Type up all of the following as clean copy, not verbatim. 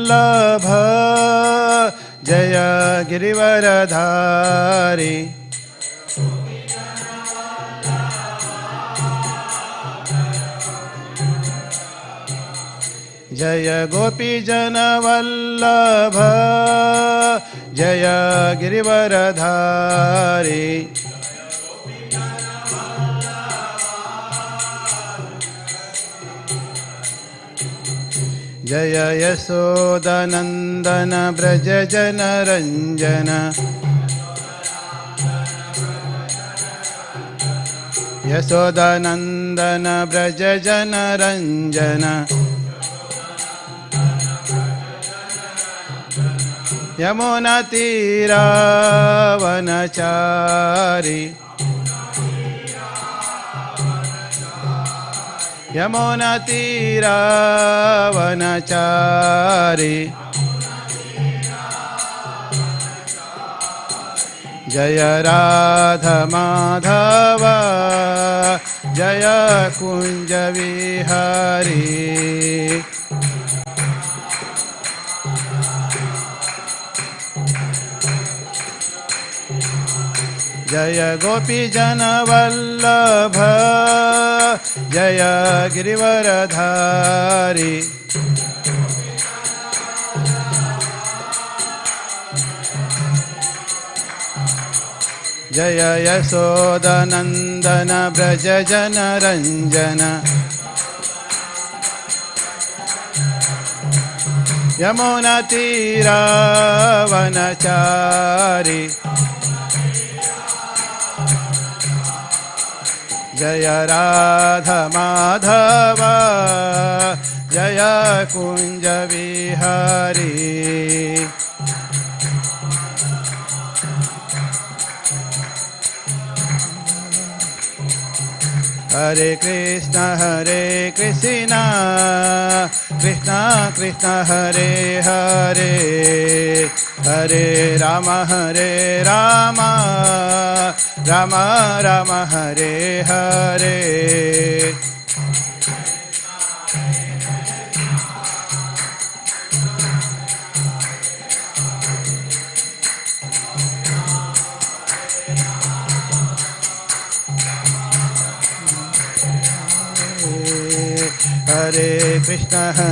Vallabha Jaya Girivaradhari Jaya Gopijana Vallabha Jaya Girivaradhari Jaya Yasodanandana Brajajana Ranjana Yasodanandana Brajajana Ranjana Yamuna Tira Vanachari Yamuna Tira Vanachari Jaya Radha Madhava Jaya Kunja Vihari Jaya Gopijana Vallabha Jaya Girivaradhari Jaya Yasodanandana Brajajana Ranjana Yamuna Tira Vanachari Jaya Radha Madhava Jaya Kunja Vihari Hare Krishna Krishna Krishna Hare Hare Hare Rama Rama Rama Hare Hare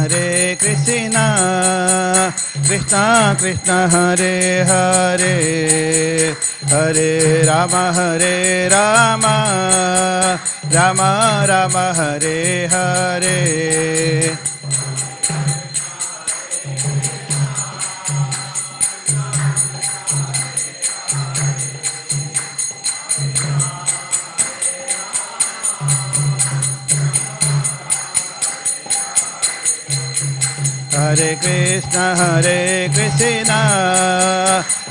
Hare Krishna Krishna Krishna Hare Hare Hare Rama Rama Rama Hare Hare Hare Krishna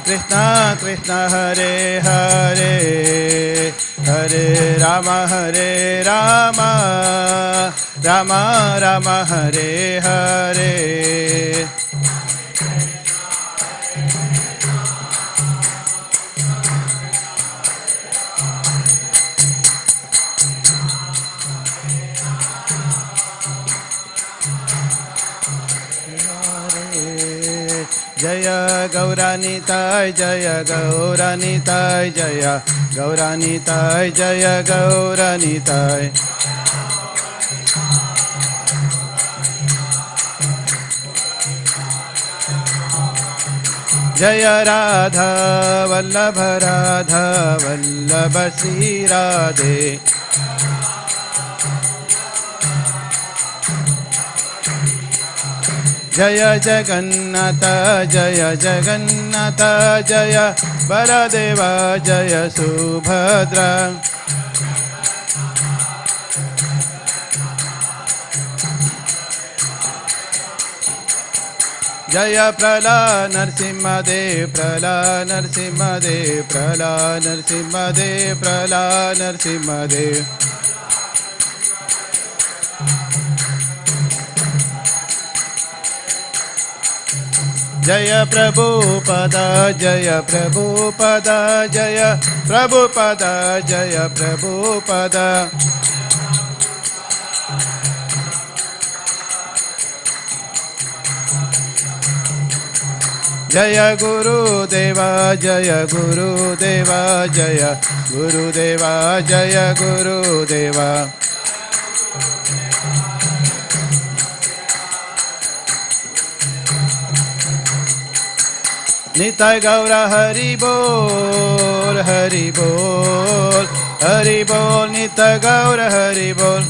Krishna Krishna Hare Hare Hare Rama Rama Rama Hare Hare Jaya Gauranitai Jaya Gauranitai Jaya Gauranitai Jaya Gauranitai Jaya Radha Vallabha Radha Vallabha Sri Radhe Jaya Jagannatha Jaya Jagannatha Jaya Baladeva Jaya Subhadra Jaya Prala Narsimhadev Prala Narsimhadev Prala Narsimhadev Prala Narsimhadev Jaya Prabhupada Jaya Prabhupada Jaya Prabhupada Jaya Prabhupada Jaya Guru Deva, Jaya Guru Deva, Jaya Guru Deva, Jaya Guru Deva. Nitai Gaura Hari Bol, Hari Bol, Hari Bol, Nitai Gaura Hari Bol.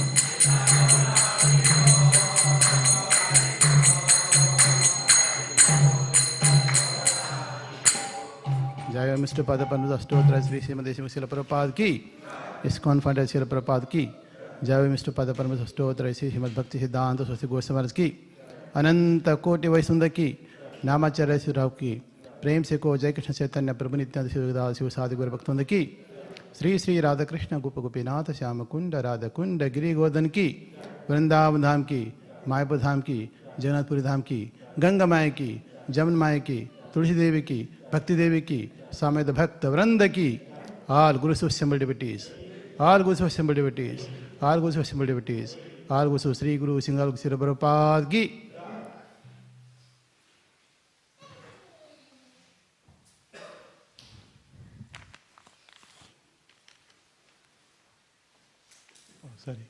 Jaya Mr. Padapanus Astotra Sri Srimad Prabhupada ki, ISKCON Founder-Acharya Prabhupada ki, Jaya Mr. Padapanus Astotra Sri Srimad Bhaktivedanta Swasti Goswami ki, Ananta Koti Vaisunda ki, Namacharya Sri Rao ki, प्रेम से को जय कृष्ण चैतन्य प्रभु नित्यानंद शिव साधु गुरु भक्तों की श्री श्री राधा कृष्ण गोप गोपीनाथ श्याम कुंड राधा कुंड गिरी गोवर्धन की वृंदावन धाम की मायापुर धाम की जगन्नाथपुरी धाम की गंगा माई की जमुन माई की तुलसी देवी की भक्ति देवी की समेत भक्त वृंद की all gurus assembled devotees, all gurus assembled devotees, all gurus assembled devotees, all gurus Shri Guru सिंगल श्री प्रभुपाद की. Sorry.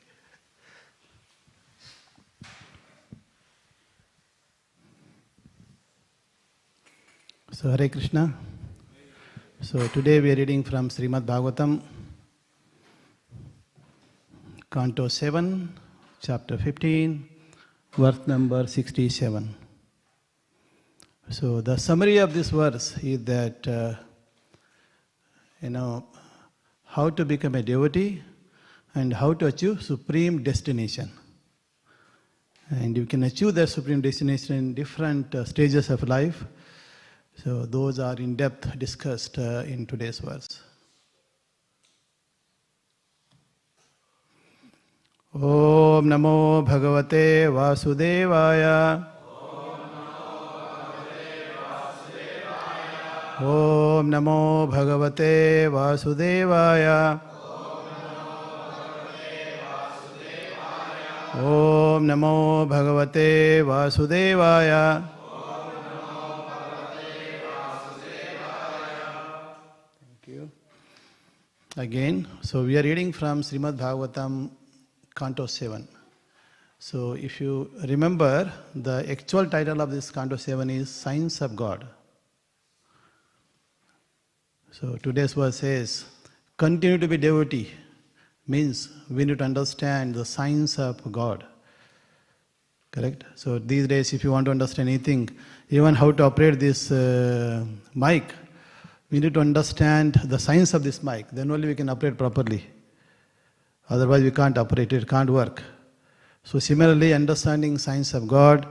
So Hare Krishna. So today we are reading from Srimad Bhagavatam, Canto 7, Chapter 15, verse number 67. So the summary of this verse is that, how to become a devotee and how to achieve supreme destination. And you can achieve that supreme destination in different stages of life. So those are in depth discussed in today's verse. Om Namo Bhagavate Vasudevaya. Om Namo Bhagavate Vasudevaya. Om Namo Bhagavate Vasudevaya. Thank you. Again, so we are reading from Srimad Bhagavatam, Canto 7. So if you remember, the actual title of this Canto 7 is Science of God. So today's verse says, continue to be devotee. Means we need to understand the science of God. Correct? So these days, if you want to understand anything, even how to operate this mic, we need to understand the science of this mic. Then only we can operate properly. Otherwise, we can't operate it, can't work. So similarly, understanding science of God.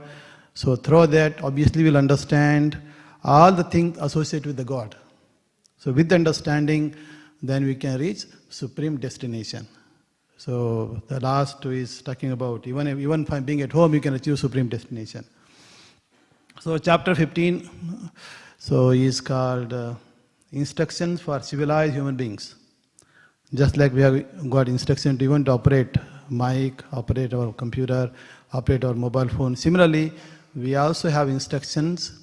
So through that, obviously, we'll understand all the things associated with the God. So with understanding, then we can reach supreme destination. So the last two is talking about even by being at home, you can achieve supreme destination. So chapter 15, so is called Instructions for Civilized Human Beings. Just like we have got instruction to even to operate mic, operate our computer, operate our mobile phone. Similarly, we also have instructions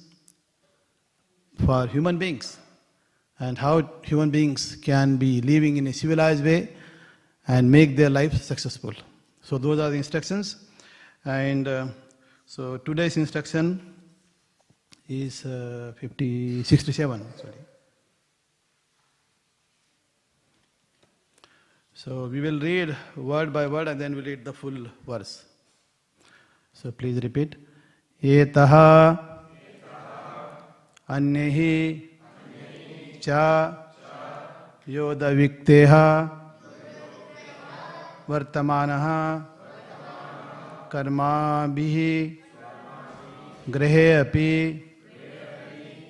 for human beings, and how human beings can be living in a civilized way and make their life successful. So those are the instructions. And so today's instruction is 67 actually. So we will read word by word and then we'll read the full verse. So please repeat. Etaha annehi cha yoda vikteha vartamanaha karma bihi grahe api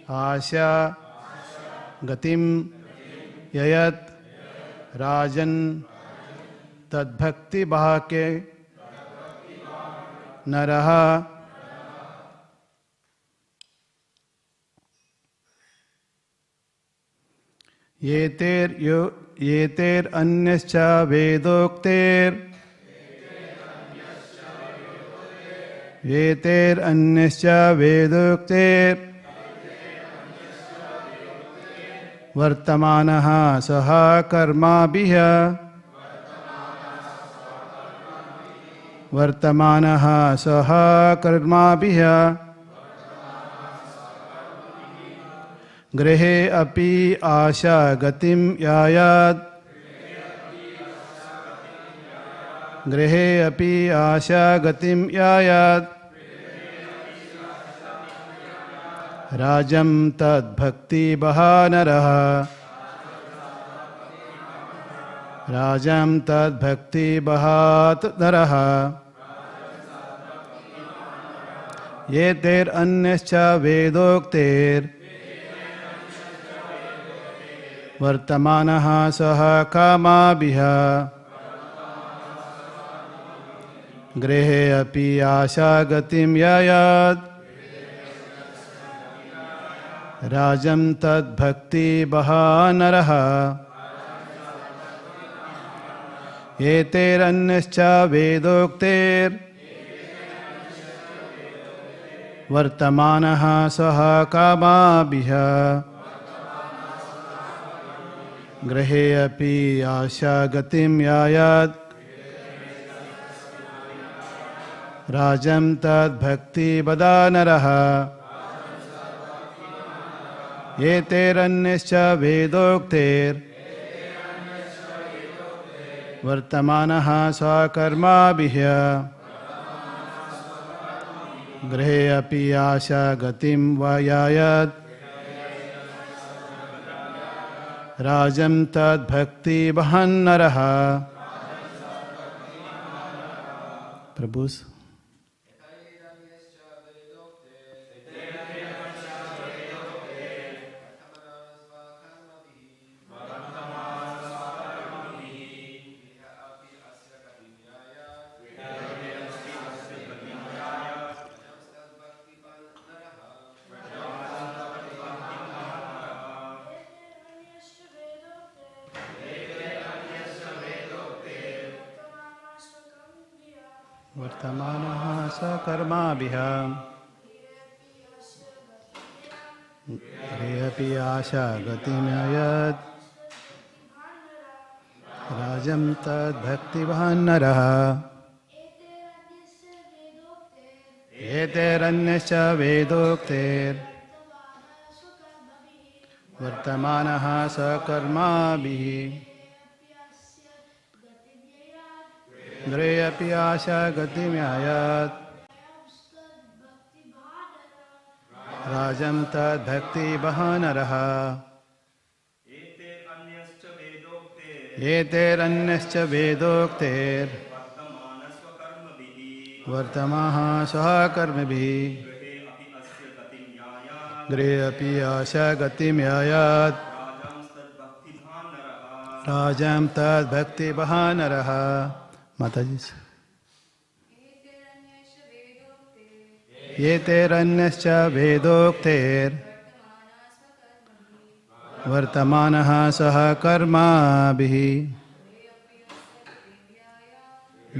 asya gatim yayat rajan tadbhakti bhake naraha yeter anyascha vedokter yeter anyascha vedokter Vartamanaha saha karmabhiya. Vartamanaha saha karmabhiya. Grihe api asha gatim yayat. Grihe api asha gatim yayat. Rajam tad bhakti bahanaraha. Rajam tad bhakti bahat naraha. Yeter anyascha vedokter. Vartamanaha saha kamabhiya. Grihe api asha gatim yayat. Rajam tad bhakti bahanaraha. Yeter anyascha vedokter. Vartamanaha saha kamabhiya. Grihe api asha gatim yayat. Rajam tad bhakti badanaraha. Yeter anyascha vedokter. Vartamanaha saha karmabhiya. Grihe api asha gatim vayayat. Rajam tad bhakti bahannaraha. Prabhus. Vartamanaha sakarmabhiya. Grihe api asha gatim yayat. Rajam tad bhakti bahannaraha. Yeter anyascha vedokter. Vartamanaha sakarmabhihi. Grihe api asha gatim yayat. Rajam tad bhakti bahanaraha. Yeter anyascha vedokter. Vartamaha saha karmabhihi. Grihe api asha gatim yayat. Rajam tad bhakti bahanaraha. Mataji. Yeter anyascha vedokter. Vartamanaha saha karmabhihi.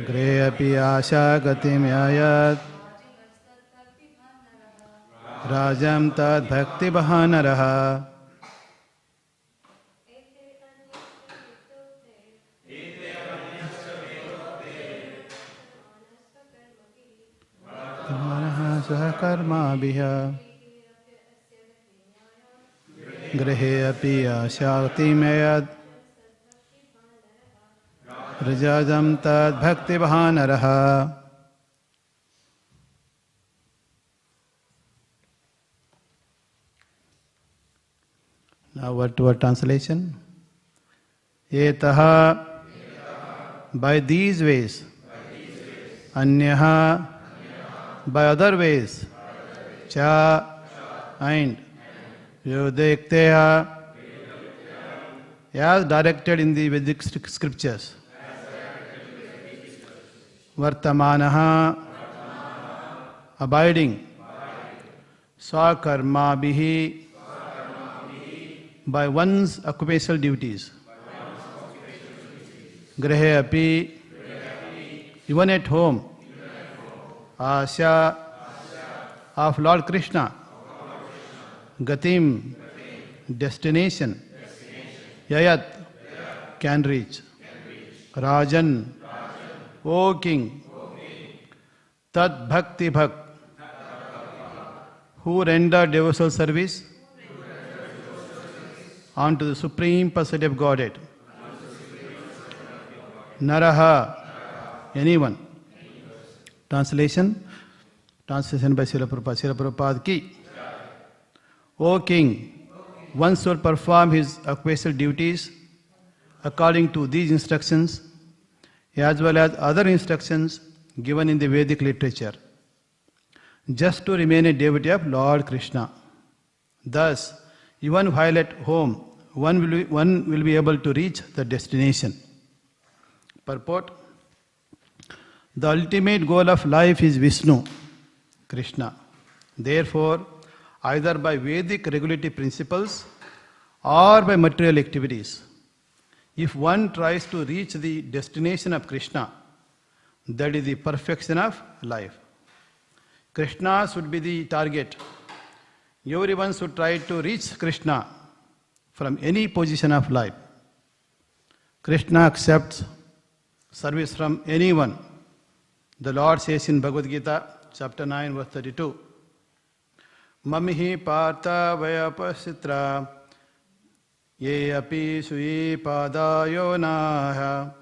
Grihe api asha gatim yayat. Rajam tad bhakti bahanaraha. Saha karmabhiya. Grihe api asha gatim yayat. Rajam tad bhakti bahanaraha. Now word to word translation. Etaha, by these ways. Anyaha, by other ways. Cha, and. Yudekteha, as directed in the Vedic scriptures. Vartamanaha, abiding. Swakarmabhihi, by one's occupational duties. Grihe api, even at home. Asya, of Lord Krishna. Gatim, destination. Yayat can reach. Rajan, O king. Tat bhakti bhakt, who render devotional service unto the Supreme Personality of Godhead. Naraha, anyone. Translation by Srila Prabhupada. Srila Prabhupada ki. O king, one should perform his occupational duties according to these instructions as well as other instructions given in the Vedic literature, just to remain a devotee of Lord Krishna. Thus, even while at home, one will be able to reach the destination. Purport: the ultimate goal of life is Vishnu, Krishna. Therefore, either by Vedic regulative principles or by material activities, if one tries to reach the destination of Krishna, that is the perfection of life. Krishna should be the target. Everyone should try to reach Krishna from any position of life. Krishna accepts service from anyone. The Lord says in Bhagavad Gita, chapter 9, verse 32, Mamihi partha vayapasitra ye api sui padayo naha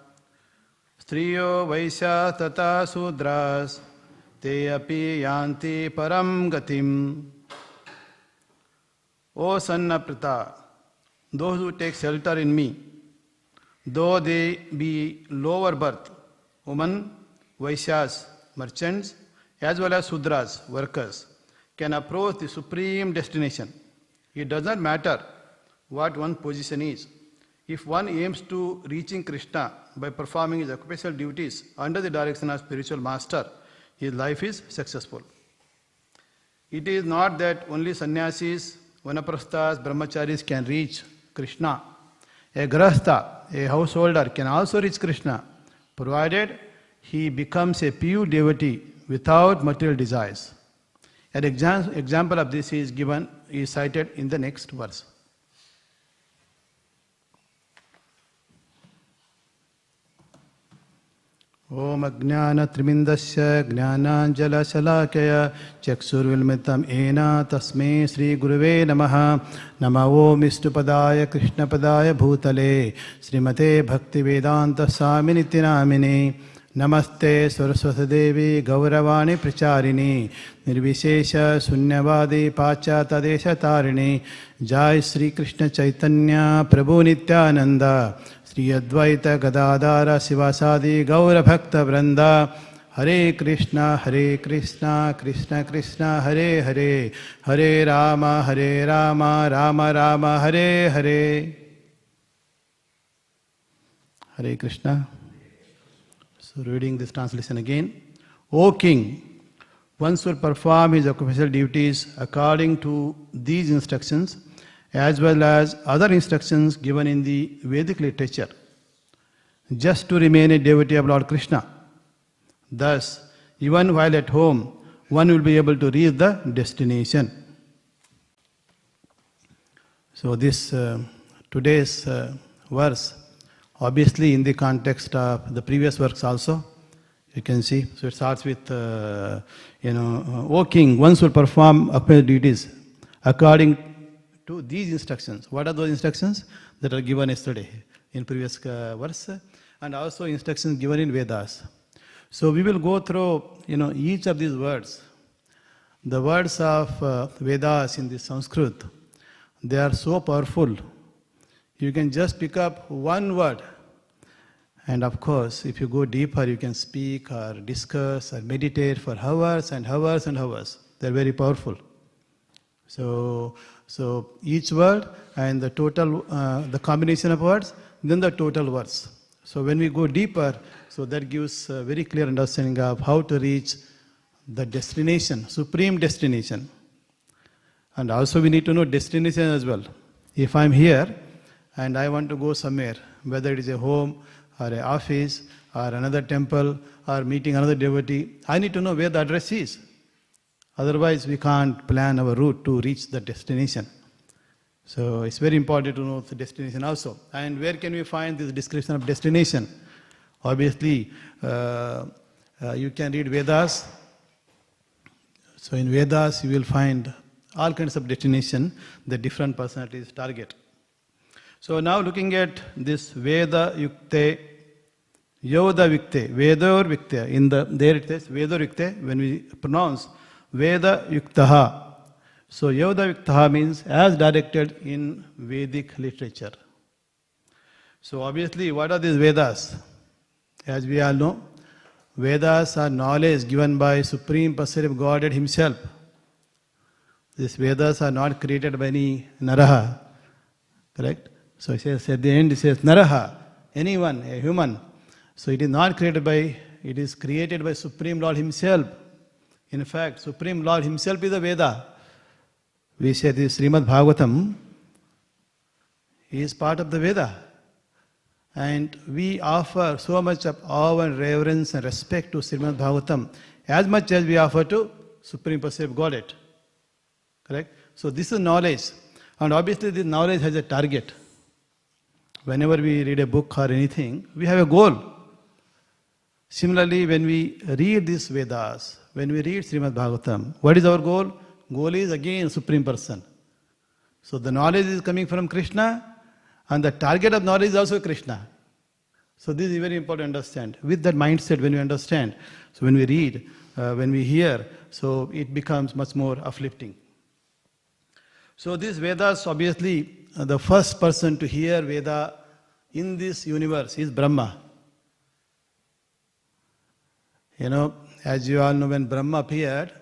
striyo vaisya tata sudras te api yanti param gatim. O son of Pritha, those who take shelter in me, though they be lower birth, women, Vaishyas, merchants, as well as Sudras, workers, can approach the supreme destination. It does not matter what one's position is. If one aims to reaching Krishna by performing his occupational duties under the direction of spiritual master, his life is successful. It is not that only sannyasis, vanaprasthas, brahmacharis can reach Krishna. A grahastha, a householder, can also reach Krishna, provided he becomes a pure devotee without material desires. An example of this is cited in the next verse. Om Ajnana Trimindasya Jnananjala Shalakaya Chaksurvilmitam Ena Tasme Sri Guruve Namaha Nama Om Ishtupadaya Krishna Padaya Bhutale Srimate Bhaktivedanta Swami Nityanamine Namaste Saraswati Devi Gauravani Pracharini Nirvishesha Sunyavadi Pachata Desha Tarini Jai Sri Krishna Chaitanya Prabhu Nityananda Sri Advaita Gadadara Sivasadi Gaura Bhakta Vranda Hare Krishna Krishna Krishna Hare Hare Hare Rama Rama Rama Hare Hare. Hare Krishna. So reading this translation again. O king, one should perform his occupational duties according to these instructions as well as other instructions given in the Vedic literature, just to remain a devotee of Lord Krishna. Thus, even while at home, one will be able to reach the destination. So this today's verse, obviously in the context of the previous works also, you can see. So it starts with, O king, one should perform occupational duties according to these instructions. What are those instructions that are given yesterday in previous verse, and also instructions given in Vedas? So we will go through, each of these words. The words of Vedas in the Sanskrit, they are so powerful. You can just pick up one word, and of course, if you go deeper, you can speak or discuss or meditate for hours and hours and hours. They're very powerful. So each word and the total, the combination of words, then the total words. So when we go deeper, so that gives a very clear understanding of how to reach the destination, supreme destination. And also we need to know destination as well. If I'm here and I want to go somewhere, whether it is a home or an office or another temple or meeting another devotee, I need to know where the address is. Otherwise, we can't plan our route to reach the destination. So it's very important to know the destination also. And where can we find this description of destination? Obviously, you can read Vedas. So in Vedas, you will find all kinds of destination that different personalities target. So now looking at this Veda Yukte, Yoda Vikte, Vedor Vikte, there it says Vedor Vikte, when we pronounce Veda Yuktaha. So Yoda Yuktaha means as directed in Vedic literature. So obviously, what are these Vedas? As we all know, Vedas are knowledge given by Supreme Personality of Godhead Himself. These Vedas are not created by any Naraha. Correct? So it says, at the end it says Naraha, anyone, a human. So it is not created by, it is created by Supreme Lord Himself. In fact, Supreme Lord Himself is a Veda. We say this Srimad Bhagavatam is part of the Veda. And we offer so much of awe and reverence and respect to Srimad Bhagavatam as much as we offer to Supreme Personality of Godhead. Correct? So this is knowledge. And obviously this knowledge has a target. Whenever we read a book or anything, we have a goal. Similarly, when we read these Vedas, when we read Srimad Bhagavatam, what is our goal? Goal is again Supreme Person. So the knowledge is coming from Krishna, and the target of knowledge is also Krishna. So this is very important to understand. With that mindset, when we understand, so when we read, when we hear, so it becomes much more uplifting. So these Vedas, obviously, the first person to hear Veda in this universe is Brahma. You know, as you all know, when Brahma appeared,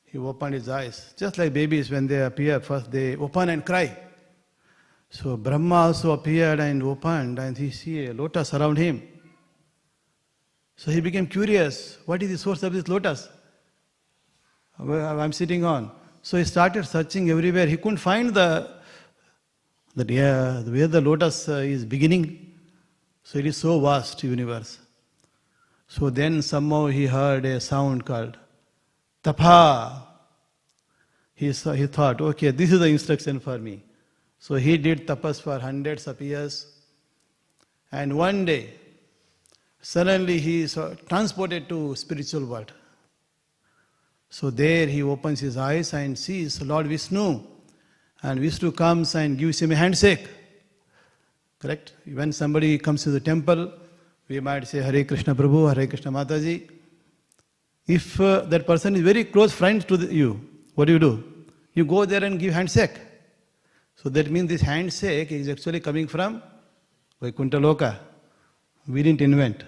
he opened his eyes. Just like babies, when they appear, first they open and cry. So Brahma also appeared and opened, and he see a lotus around him. So he became curious. What is the source of this lotus I'm sitting on? So he started searching everywhere. He couldn't find where the lotus is beginning. So it is so vast universe. So then somehow he heard a sound called Tapa. He thought, okay, this is the instruction for me. So he did tapas for hundreds of years. And one day, suddenly he is transported to spiritual world. So there he opens his eyes and sees Lord Vishnu. And Vishnu comes and gives him a handshake. Correct? When somebody comes to the temple, we might say, Hare Krishna Prabhu, Hare Krishna Mataji. If that person is very close friend to you, what do? You go there and give handshake. So that means this handshake is actually coming from Vaikuntha Loka. We didn't invent.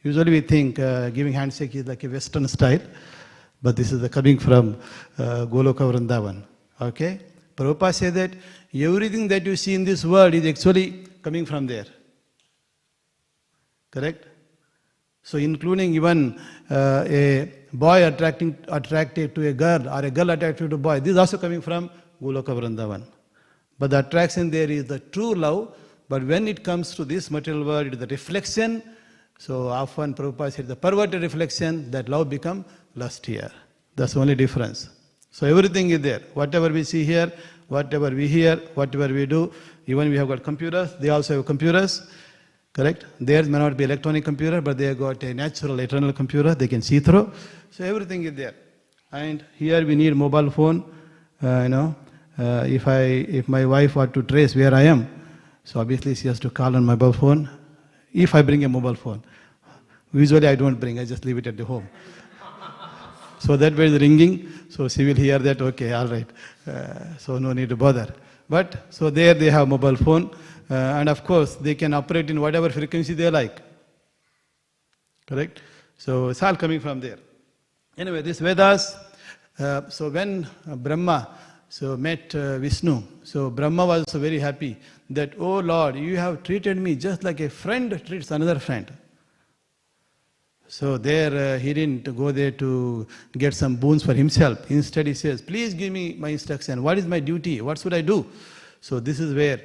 Usually we think giving handshake is like a Western style, but this is coming from Goloka Vrindavan. Okay? Prabhupada said that everything that you see in this world is actually coming from there. Correct? So including even a boy attracted to a girl or a girl attracted to a boy, this is also coming from Goloka Vrindavan. But the attraction there is the true love, but when it comes to this material world, it is the reflection. So often Prabhupada said the perverted reflection, that love becomes lust here. That's the only difference. So everything is there. Whatever we see here, whatever we hear, whatever we do, even we have got computers, they also have computers. Correct? Theirs may not be electronic computer, but they have got a natural, eternal computer, they can see through. So everything is there. And here we need mobile phone, if my wife were to trace where I am, so obviously she has to call on my mobile phone. If I bring a mobile phone, usually I don't bring, I just leave it at the home. So that way is ringing, so she will hear that, okay, all right, so no need to bother. But, so there they have mobile phone, and of course they can operate in whatever frequency they like. Correct? So it's all coming from there. Anyway, this Vedas, so when Brahma met Vishnu, so Brahma was also very happy that, oh Lord, you have treated me just like a friend treats another friend. So there he didn't go there to get some boons for himself. Instead he says, please give me my instruction. What is my duty? What should I do? So this is where,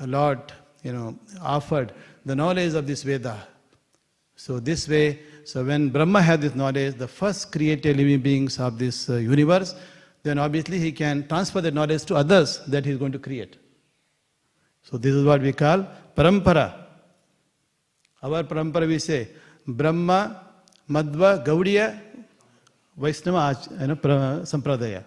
Lord, offered the knowledge of this Veda. So this way, so when Brahma had this knowledge, the first created living beings of this universe, then obviously he can transfer that knowledge to others that he is going to create. So this is what we call parampara. Our parampara we say Brahma, Madhva, Gaudiya, Vaishnava Sampradaya.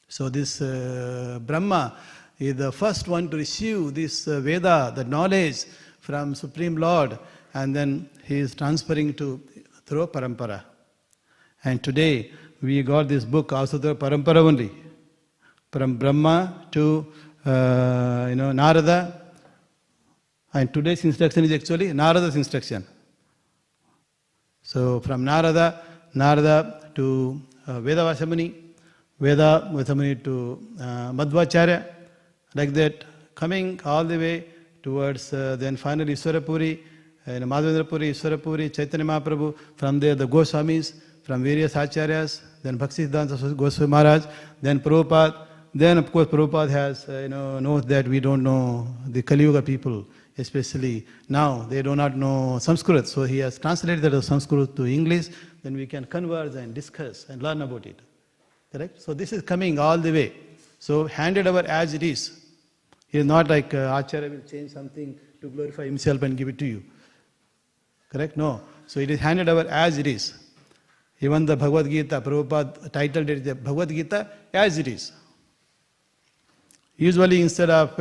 So this Brahma is the first one to receive this Veda, the knowledge from Supreme Lord, and then he is transferring to through parampara. And today we got this book also through parampara only. From Brahma to Narada. And today's instruction is actually Narada's instruction. So from Narada to Veda-Vasamuni, Veda-Vasamuni to Madhva-Acharya, like that, coming all the way towards then finally Iswarapuri, Madhavendrapuri, Iswarapuri, Chaitanya Mahaprabhu, from there the Goswamis, from various Acharyas, then Bhaktivedanta Goswami Maharaj, then Prabhupada. Then of course Prabhupada has knows that we don't know the Kali Yuga people, especially now they do not know Sanskrit, so he has translated that Sanskrit to English. Then we can converse and discuss and learn about it. Correct? So this is coming all the way. So handed over as it is. It is not like Acharya will change something to glorify himself and give it to you. Correct? No. So it is handed over as it is. Even the Bhagavad Gita, Prabhupada titled it the Bhagavad Gita as it is. Usually instead of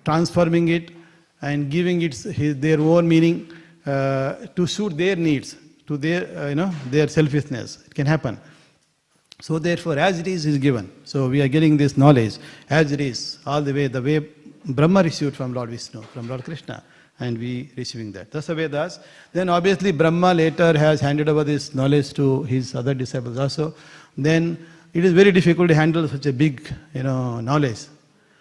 transforming it and giving it their own meaning to suit their needs, to their selfishness, it can happen. So therefore, as it is given. So we are getting this knowledge as it is, all the way Brahma received from Lord Vishnu, from Lord Krishna, and we receiving that. Dasa Vedas. Then obviously Brahma later has handed over this knowledge to his other disciples also. Then it is very difficult to handle such a big knowledge.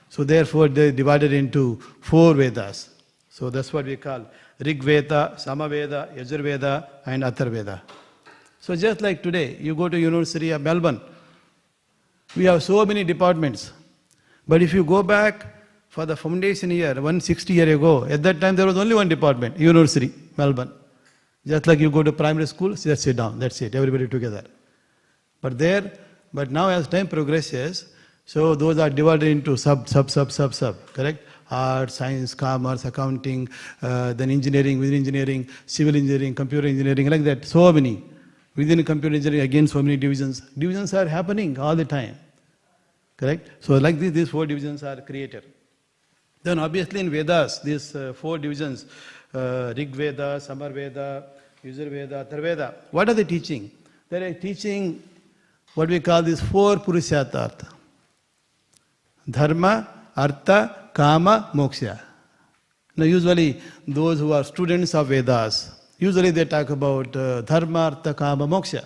So therefore they divided into 4 Vedas. So that's what we call Rig Veda, Samaveda, Yajurveda and Atharveda. So just like today, you go to University of Melbourne, we have so many departments. But if you go back for the foundation year, 160 years ago, at that time there was only one department, University, Melbourne. Just like you go to primary school, just sit down, that's it, everybody together. But now as time progresses, so those are divided into sub, correct? Art, science, commerce, accounting, then engineering, within engineering, civil engineering, computer engineering, like that, so many. Within computer engineering, again, so many divisions. Divisions are happening all the time, correct? So like this, these 4 divisions are created. Then obviously in Vedas, these 4 divisions, Rig Veda, Samar Veda, Yajur Veda, Atharveda, what are they teaching? They are teaching what we call these 4 Purushartha. Dharma, Artha, Kama, Moksha. Now usually those who are students of Vedas, usually they talk about Dharma, Artha, Kama, Moksha,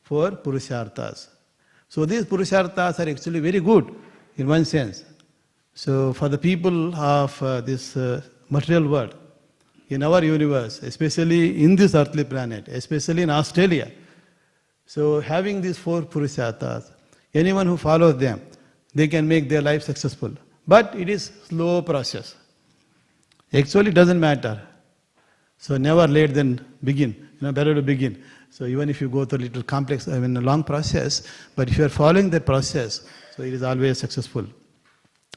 4 Purusharthas. So these Purusharthas are actually very good in one sense. So for the people of this material world, in our universe, especially in this earthly planet, especially in Australia, so having these 4 Purusharthas, anyone who follows them, they can make their life successful. But it is slow process. Actually it doesn't matter. So never late than begin. Better to begin. So even if you go through a little complex, a long process, but if you are following that process, so it is always successful.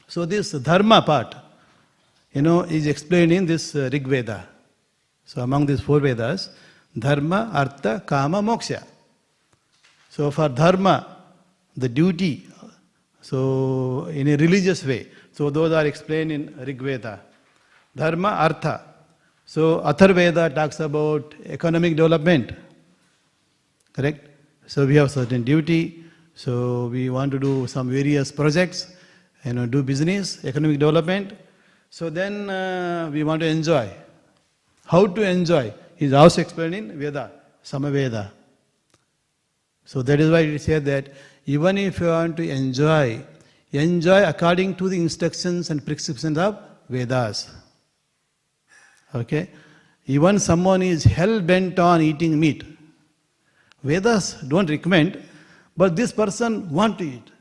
So this dharma part, is explained in this Rig Veda. So among these 4 Vedas, dharma, artha, kama, moksha. So for dharma, the duty, so in a religious way, so those are explained in Rig Veda. Dharma, artha. So Atharveda talks about economic development, correct? So we have certain duty, so we want to do some various projects, do business, economic development. So then we want to enjoy. How to enjoy is also explained in Veda, Samaveda. So that is why it said that even if you want to enjoy according to the instructions and prescriptions of Vedas. Okay? Even someone is hell-bent on eating meat. Vedas don't recommend, but this person want to eat.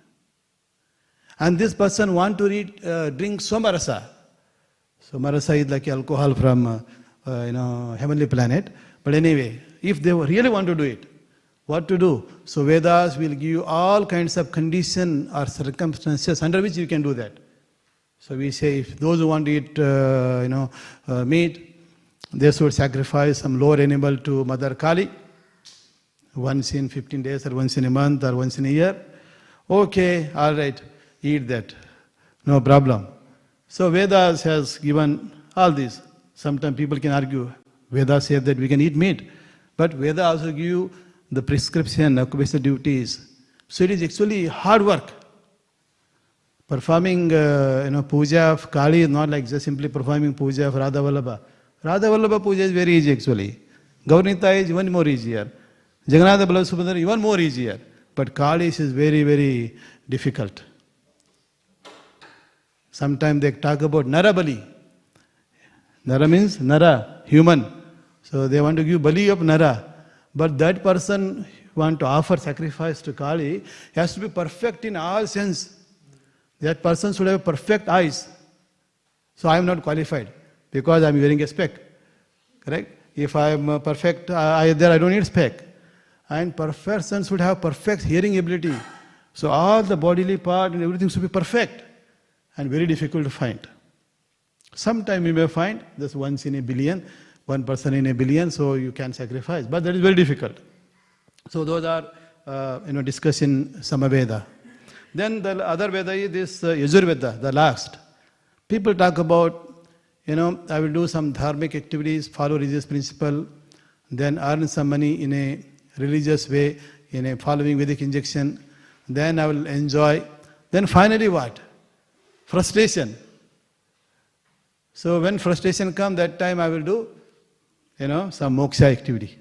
And this person want to drink somarasa. Somarasa is like alcohol from heavenly planet. But anyway, if they really want to do it, what to do. So Vedas will give you all kinds of condition or circumstances under which you can do that. So we say if those who want to eat meat, they should sacrifice some lower animal to Mother Kali once in 15 days or once in a month or once in a year. Okay, all right, eat that, no problem. So Vedas has given all this. Sometimes people can argue, Vedas say that we can eat meat, but Vedas also give you the prescription, occupational duties. So it is actually hard work. Performing puja of Kali is not like just simply performing puja of Radha Vallabha. Radha Vallabha puja is very easy actually. Gaurnita is even more easier. Jagannatha Ballabha Subhadra even more easier. But Kali is very, very difficult. Sometimes they talk about Nara Bali. Nara means Nara, human. So they want to give Bali of Nara. But that person want to offer sacrifice to Kali has to be perfect in all sense. That person should have perfect eyes. So I am not qualified because I am wearing a spec. Correct? If I am perfect I don't need spec. And person should have perfect hearing ability. So all the bodily part and everything should be perfect. And very difficult to find. Sometime you may find this once in a billion, one person in a billion, so you can sacrifice. But that is very difficult. So those are discussed in Samaveda. Then the other Veda is this Yajurveda, the last. People talk about, I will do some dharmic activities, follow religious principle, then earn some money in a religious way, in a following Vedic injection, then I will enjoy. Then finally what? Frustration. So when frustration comes, that time I will do, some moksha activity.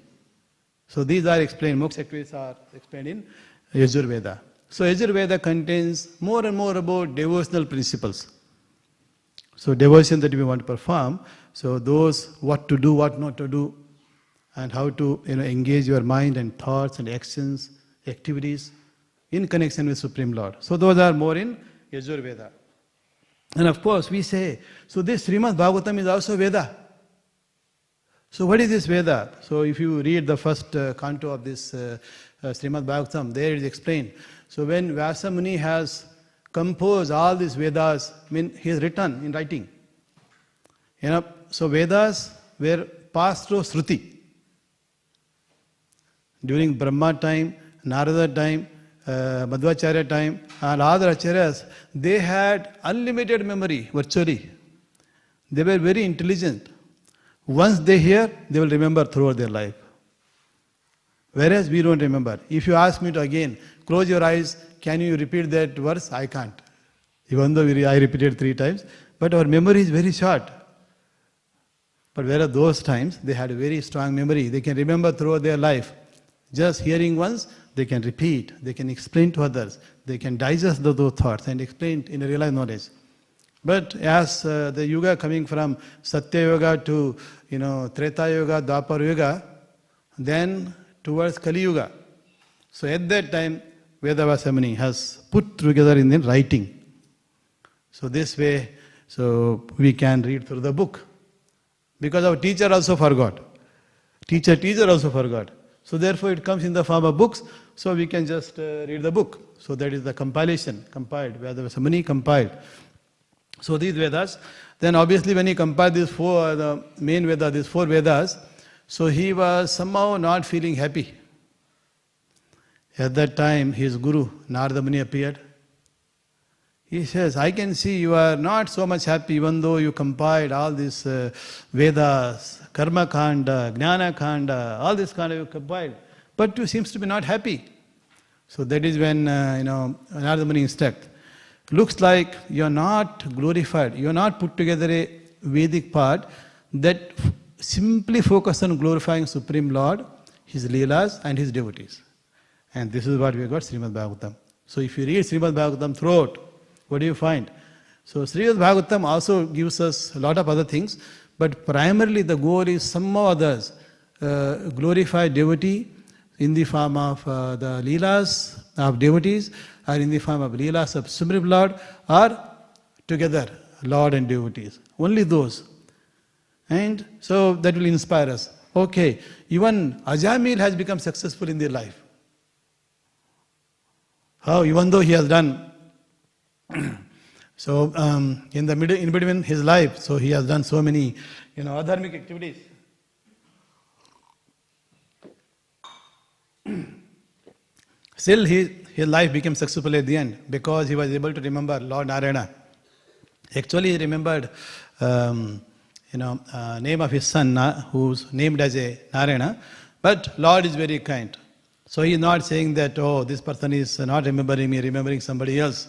So these are explained, moksha activities are explained in Yajurveda. So Yajurveda contains more and more about devotional principles. So devotion that we want to perform, so those what to do, what not to do, and how to engage your mind and thoughts and actions, activities in connection with Supreme Lord. So those are more in Yajurveda. And of course we say, so this Srimad Bhagavatam is also Veda. So what is this Veda? So if you read the first canto of this Srimad Bhagavatam, there it is explained. So when Vyasa Muni has composed all these Vedas, he has written in writing. So Vedas were passed through Shruti. During Brahma time, Narada time, Madhvacharya time, and other acharyas, they had unlimited memory, virtually. They were very intelligent. Once they hear, they will remember throughout their life. Whereas we don't remember. If you ask me to again, close your eyes, can you repeat that verse? I can't. Even though I repeated 3 times. But our memory is very short. But whereas those times, they had a very strong memory. They can remember throughout their life. Just hearing once, they can repeat. They can explain to others. They can digest those thoughts and explain in a realized knowledge. But as the Yuga coming from Satya Yuga to Treta Yuga, Dwapar Yuga, then towards Kali Yuga. So at that time, Vedavasa Muni has put together in the writing. So this way, so we can read through the book. Because our teacher also forgot. Teacher also forgot. So therefore it comes in the form of books, so we can just read the book. So that is the compilation, compiled, Vedavasa Muni compiled. So these Vedas, then obviously when he compiled these 4, the main Veda, these 4 Vedas, so he was somehow not feeling happy. At that time, his guru, Narada Muni, appeared. He says, I can see you are not so much happy even though you compiled all these Vedas, Karma Kanda, Jnana Kanda, all this kind of you compiled. But you seems to be not happy. So that is when, Narada Muni instructs. Looks like you are not glorified. You are not put together a Vedic part that simply focus on glorifying Supreme Lord, His Leelas and His devotees. And this is what we got Srimad Bhagavatam. So if you read Srimad Bhagavatam throughout, what do you find? So Srimad Bhagavatam also gives us a lot of other things, but primarily the goal is somehow others glorify devotee in the form of the Leelas of devotees, or in the form of Leelas of Supreme Lord, or together, Lord and devotees. Only those. And so that will inspire us. Okay, even Ajamil has become successful in their life. how even though he has done, so in between his life, so he has done so many, adharmic activities. Still, his life became successful at the end because he was able to remember Lord Narayana. Actually, he remembered, name of his son, who's named as a Narayana. But Lord is very kind. So he is not saying that, oh, this person is not remembering me, remembering somebody else.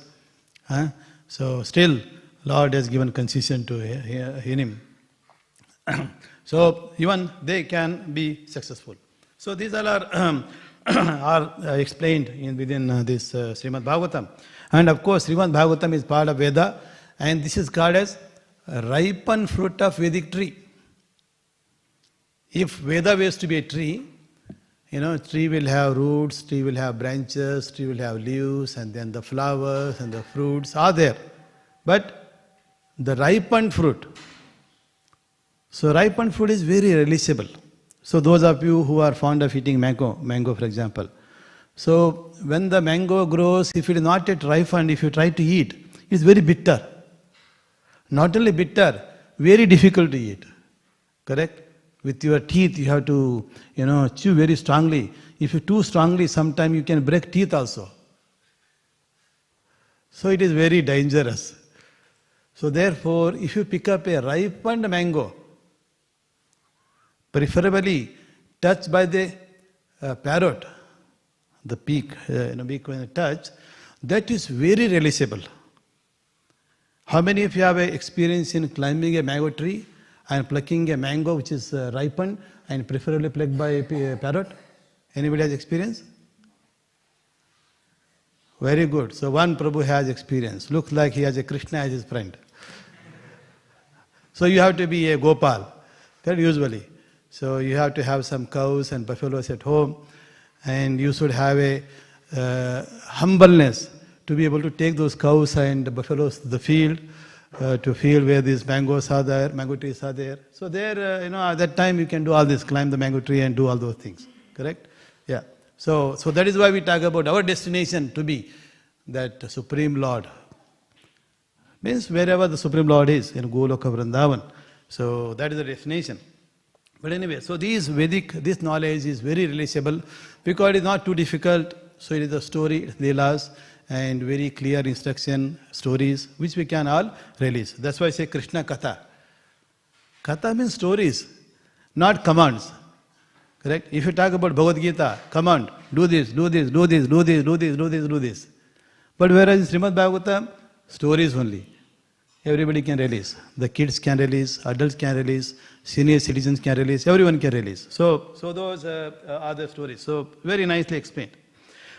So still, Lord has given concession to him. So even they can be successful. So these all are explained within this Srimad Bhagavatam. And of course, Srimad Bhagavatam is part of Veda, and this is called as ripened fruit of Vedic tree. If Veda was to be a tree, tree will have roots, tree will have branches, tree will have leaves, and then the flowers and the fruits are there. But the ripened fruit, so ripened fruit is very relishable. So those of you who are fond of eating mango for example, so when the mango grows, if it is not yet ripened, if you try to eat, it's very bitter. Not only bitter, very difficult to eat. Correct? With your teeth, you have to, chew very strongly. If you too strongly, sometimes you can break teeth also. So it is very dangerous. So therefore, if you pick up a ripened mango, preferably touched by the parrot, the beak, beak when you touch, that is very relishable. How many of you have experience in climbing a mango tree and plucking a mango which is ripened and preferably plucked by a parrot? Anybody has experience? Very good. So one Prabhu has experience. Looks like he has a Krishna as his friend. So you have to be a Gopal, usually. So you have to have some cows and buffaloes at home, and you should have a humbleness to be able to take those cows and buffaloes to the field, to field where these mangoes are there, mango trees are there. So there, at that time you can do all this, climb the mango tree and do all those things. Correct? Yeah. So that is why we talk about our destination to be that Supreme Lord. Means wherever the Supreme Lord is, in Goloka Vrindavan. So that is the destination. But anyway, so this knowledge is very relatable because it is not too difficult. So it is a story, it's leelas, and very clear instruction, stories, which we can all release. That's why I say Krishna Katha. Katha means stories, not commands. Correct? If you talk about Bhagavad Gita, command, do this, do this, do this, do this, do this, do this, do this. But whereas in Srimad Bhagavatam, stories only. Everybody can release. The kids can release, adults can release, senior citizens can release, everyone can release. So those are the stories. So very nicely explained.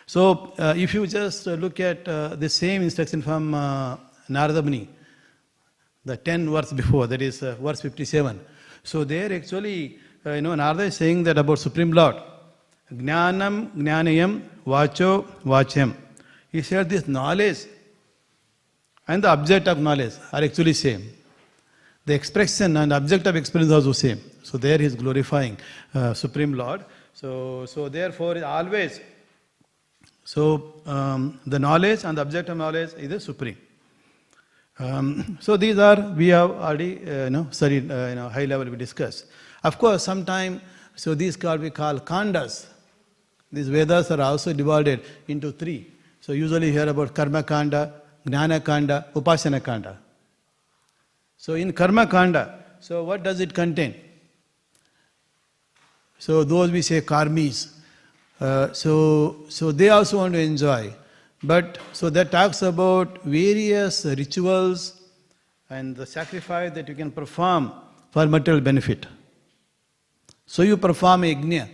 So if you just look at the same instruction from Narada Muni, the 10 verse before, that is verse 57. So there actually, Narada is saying that about Supreme Lord. Jnanam, Jnanayam, Vacho, Vachyam. He said this knowledge and the object of knowledge are actually same. The expression and object of experience are also same. So there he is glorifying Supreme Lord. So therefore always, the knowledge and the object of knowledge is the supreme. So these are, we have already studied, high level we discussed. Of course, sometime, so these we call kandas. These Vedas are also divided into 3. So usually you hear about Karma Kanda, Jnana Kanda, Upasana Kanda. So in Karma Kanda, so what does it contain? So those we say karmis. So they also want to enjoy. But so that talks about various rituals and the sacrifice that you can perform for material benefit. So you perform a yajna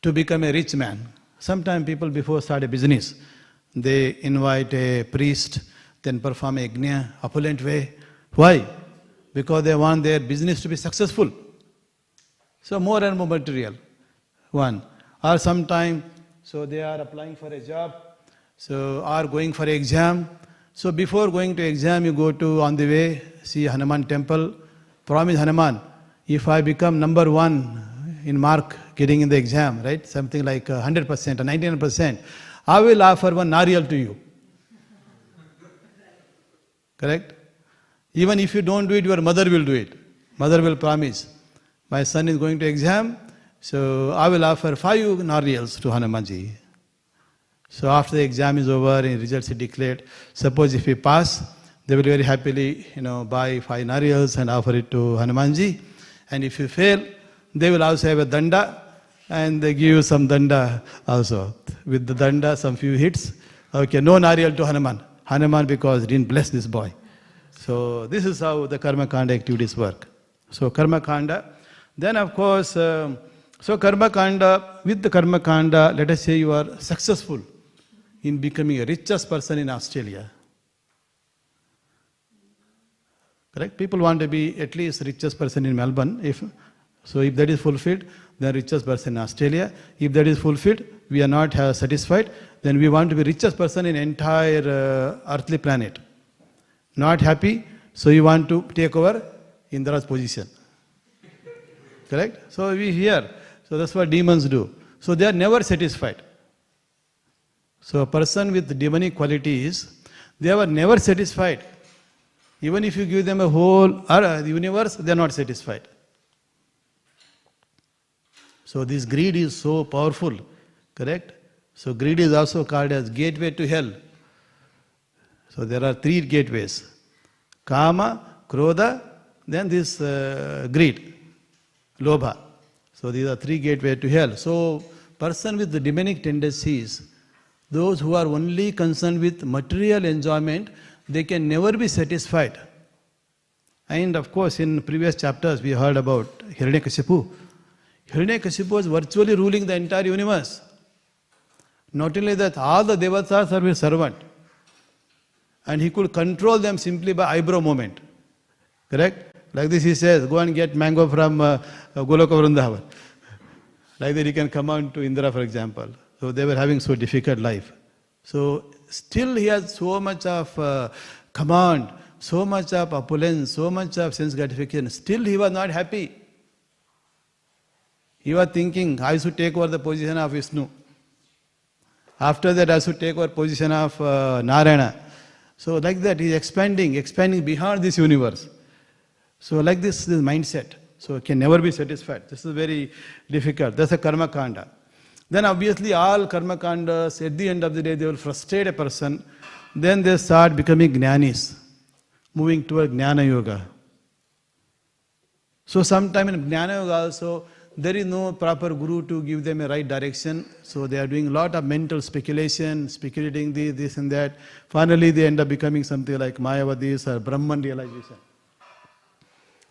to become a rich man. Sometimes people before start a business, they invite a priest, then perform a yajna, opulent way. Why? Because they want their business to be successful. So more and more material. One. Or sometime, so they are applying for a job, so are going for an exam. So before going to exam, you go to, on the way, see Hanuman temple, promise Hanuman, if I become number 1 in mark getting in the exam, right, something like 100% or 99%, I will offer one nariyal to you. Correct? Even if you don't do it, your mother will do it. Mother will promise. My son is going to exam, so I will offer 5 nariyals to Hanumanji. So after the exam is over and results are declared, suppose if he pass, they will very happily, buy 5 nariyals and offer it to Hanumanji. And if you fail, they will also have a danda and they give you some danda also. With the danda, some few hits. Okay, no nariyal to Hanuman. Hanuman because he didn't bless this boy. So this is how the karma kanda activities work. So karma kanda. Then of course, so karma kanda, with the karma kanda, let us say you are successful in becoming a richest person in Australia. Correct? People want to be at least richest person in Melbourne. If that is fulfilled, then richest person in Australia. If that is fulfilled, we are not satisfied, then we want to be richest person in entire earthly planet. Not happy, so you want to take over Indra's position. Correct? So we hear. So that's what demons do. So they are never satisfied. So a person with demonic qualities, they were never satisfied. Even if you give them a whole universe, they are not satisfied. So this greed is so powerful. Correct? So greed is also called as gateway to hell. So there are 3 gateways. Kama, Krodha, then this greed, Lobha. So these are 3 gateways to hell. So person with the demonic tendencies, those who are only concerned with material enjoyment, they can never be satisfied. And of course in previous chapters we heard about Hiranyakashipu. Hiranyakashipu was virtually ruling the entire universe. Not only that, all the devatas are his servant. And he could control them simply by eyebrow movement. Correct? Like this he says, go and get mango from Goloka Vrindavan. Like that he can come on to Indra, for example. So they were having so difficult life. So still he has so much of command, so much of opulence, so much of sense gratification. Still he was not happy. He was thinking, I should take over the position of Vishnu. After that I should take over position of Narayana. So like that he is expanding beyond this universe. So like this mindset. So it can never be satisfied. This is very difficult. That's a karma kanda. Then obviously all karma kandas, at the end of the day, they will frustrate a person. Then they start becoming jnanis, moving toward jnana yoga. So sometime in jnana yoga also, there is no proper guru to give them a right direction. So they are doing a lot of mental speculation, speculating this and that. Finally they end up becoming something like Mayavadis or Brahman realization.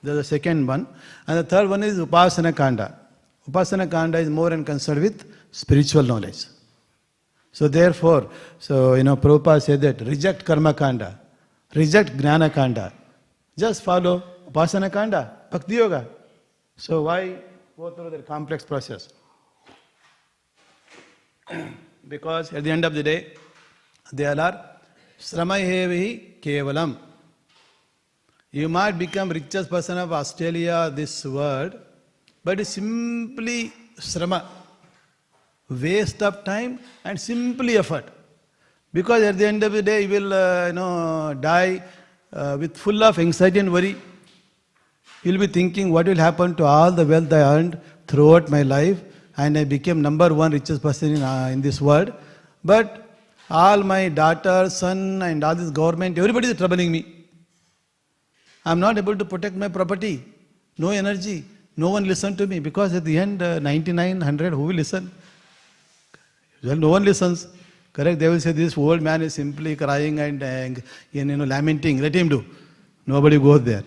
That's the second one. And the third one is Upasana Kanda. Upasana Kanda is more and concerned with spiritual knowledge. So therefore, Prabhupada said that reject Karma Kanda, reject Jnana Kanda. Just follow Upasana Kanda, Bhakti Yoga. So why go through the complex process? Because at the end of the day, they all are Sramahevihi Kevalam. You might become richest person of Australia, this world, but it's simply srama, waste of time and simply effort. Because at the end of the day, you will die with full of anxiety and worry. You will be thinking what will happen to all the wealth I earned throughout my life, and I became number 1 richest person in this world. But all my daughter, son and all this government, everybody is troubling me. I am not able to protect my property. No energy. No one listens to me, because at the end, 9900, who will listen? Well, no one listens. Correct? They will say this old man is simply crying and lamenting. Let him do. Nobody goes there.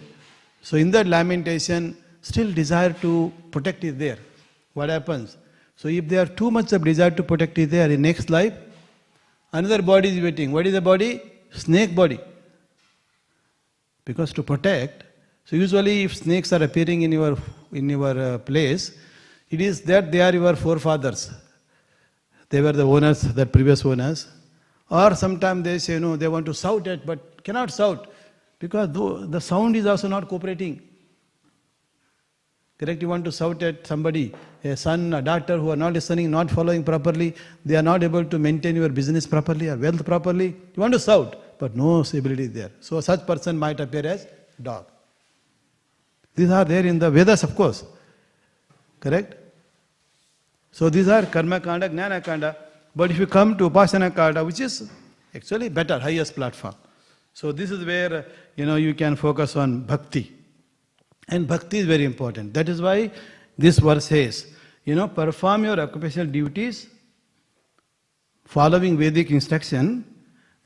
So in that lamentation, still desire to protect is there. What happens? So if there are too much of desire to protect is there, in next life, another body is waiting. What is the body? Snake body. Because to protect, so usually if snakes are appearing in your place, it is that they are your forefathers. They were the owners, the previous owners. Or sometimes they say, they want to shout it, but cannot shout. Because the sound is also not cooperating. Correct? You want to shout at somebody, a son, a daughter who are not listening, not following properly, they are not able to maintain your business properly or wealth properly. You want to shout, but no ability is there. So such person might appear as dog. These are there in the Vedas, of course. Correct? So these are karma kanda, jnana kanda. But if you come to upasana kanda, which is actually better, highest platform. So this is where you can focus on bhakti. And bhakti is very important. That is why this verse says, perform your occupational duties following Vedic instruction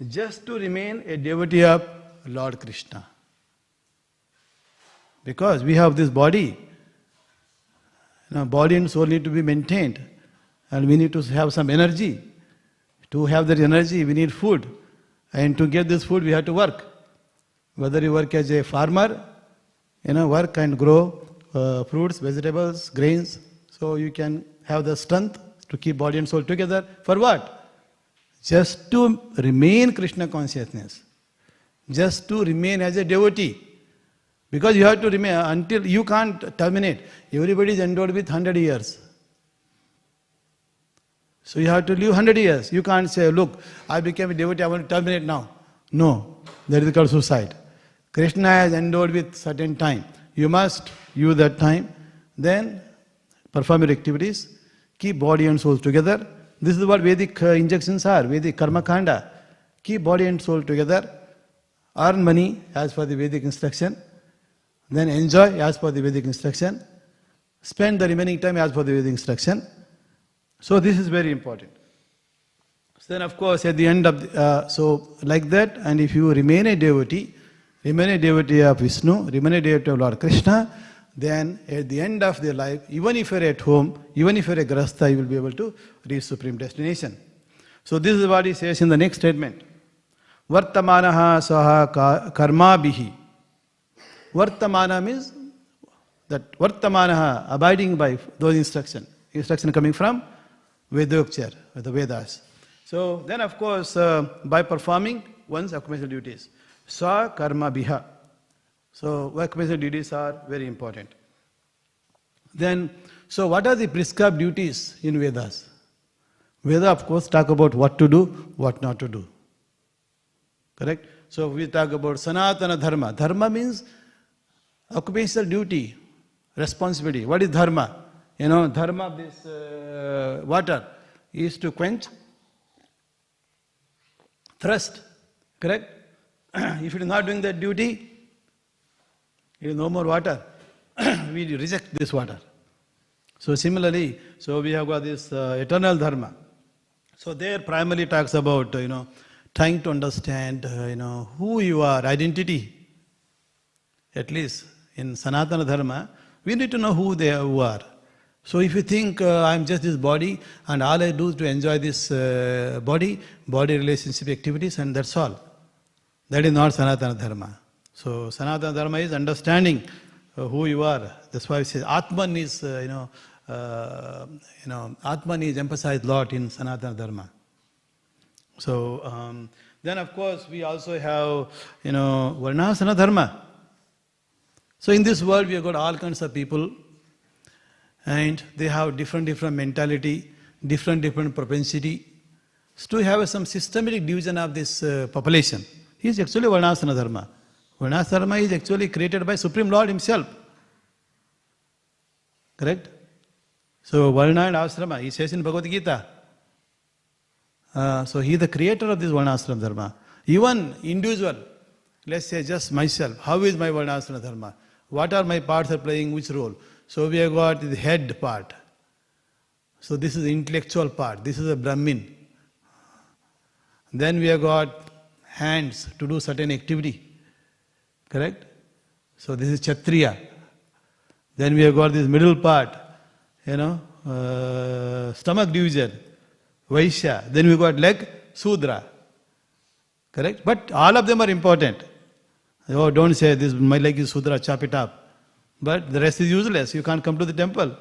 just to remain a devotee of Lord Krishna. Because we have this body. Body and soul need to be maintained. And we need to have some energy. To have that energy, we need food. And to get this food, we have to work. Whether you work as a farmer, work and grow fruits, vegetables, grains. So you can have the strength to keep body and soul together. For what? Just to remain Krishna consciousness. Just to remain as a devotee. Because you have to remain until you can't terminate. Everybody is endowed with 100 years. So you have to live 100 years. You can't say, look, I became a devotee, I want to terminate now. No, that is called suicide. Krishna has endowed with certain time. You must use that time. Then perform your activities. Keep body and soul together. This is what Vedic injunctions are. Vedic karma kanda. Keep body and soul together. Earn money as per the Vedic instruction. Then enjoy as per the Vedic instruction. Spend the remaining time as per the Vedic instruction. So this is very important. So then of course at the end of so like that, and if you remain a devotee of Vishnu, remain a devotee of Lord Krishna, then at the end of their life, even if you are at home, even if you are a grastha, you will be able to reach supreme destination. So this is what he says in the next statement. Vartamanaha saha karma bihi. Vartamana means that Vartamanaha, abiding by those instructions. Instruction coming from Vedokchar, the Vedas. So then of course, by performing one's occupational duties. Sa karma biha. So occupational duties are very important. Then, so what are the prescribed duties in Vedas? Veda of course talk about what to do, what not to do. Correct? So we talk about Sanatana Dharma. Dharma means occupational duty, responsibility. What is dharma? Dharma of this water is to quench thirst. Correct? If it is not doing that duty, it is no more water. We reject this water. So similarly, so we have got this eternal dharma. So there primarily talks about, trying to understand, who you are, identity. At least in Sanatana Dharma, we need to know who they are. So if you think I am just this body and all I do is to enjoy this body relationship activities and that's all. That is not Sanatana Dharma. So Sanatana Dharma is understanding who you are. That's why it says Atman is, Atman is emphasized a lot in Sanatana Dharma. So then of course we also have, Varnasana Dharma. So in this world we have got all kinds of people and they have different mentality, different propensity. So to have some systematic division of this population is actually Varnasana Dharma. Varnasana Dharma is actually created by Supreme Lord Himself. Correct? So Varna and Asrama, He says in Bhagavad Gita. So He is the creator of this Varnasana Dharma. Even individual, let's say just myself, how is my Varnasana Dharma? What are my parts are playing which role? So we have got the head part. So this is the intellectual part. This is a Brahmin. Then we have got hands to do certain activity. Correct? So this is Kshatriya. Then we have got this middle part, stomach division, Vaishya. Then we got leg, Sudra. Correct? But all of them are important. Oh, don't say this, my leg is Sudra, chop it up. But the rest is useless. You can't come to the temple.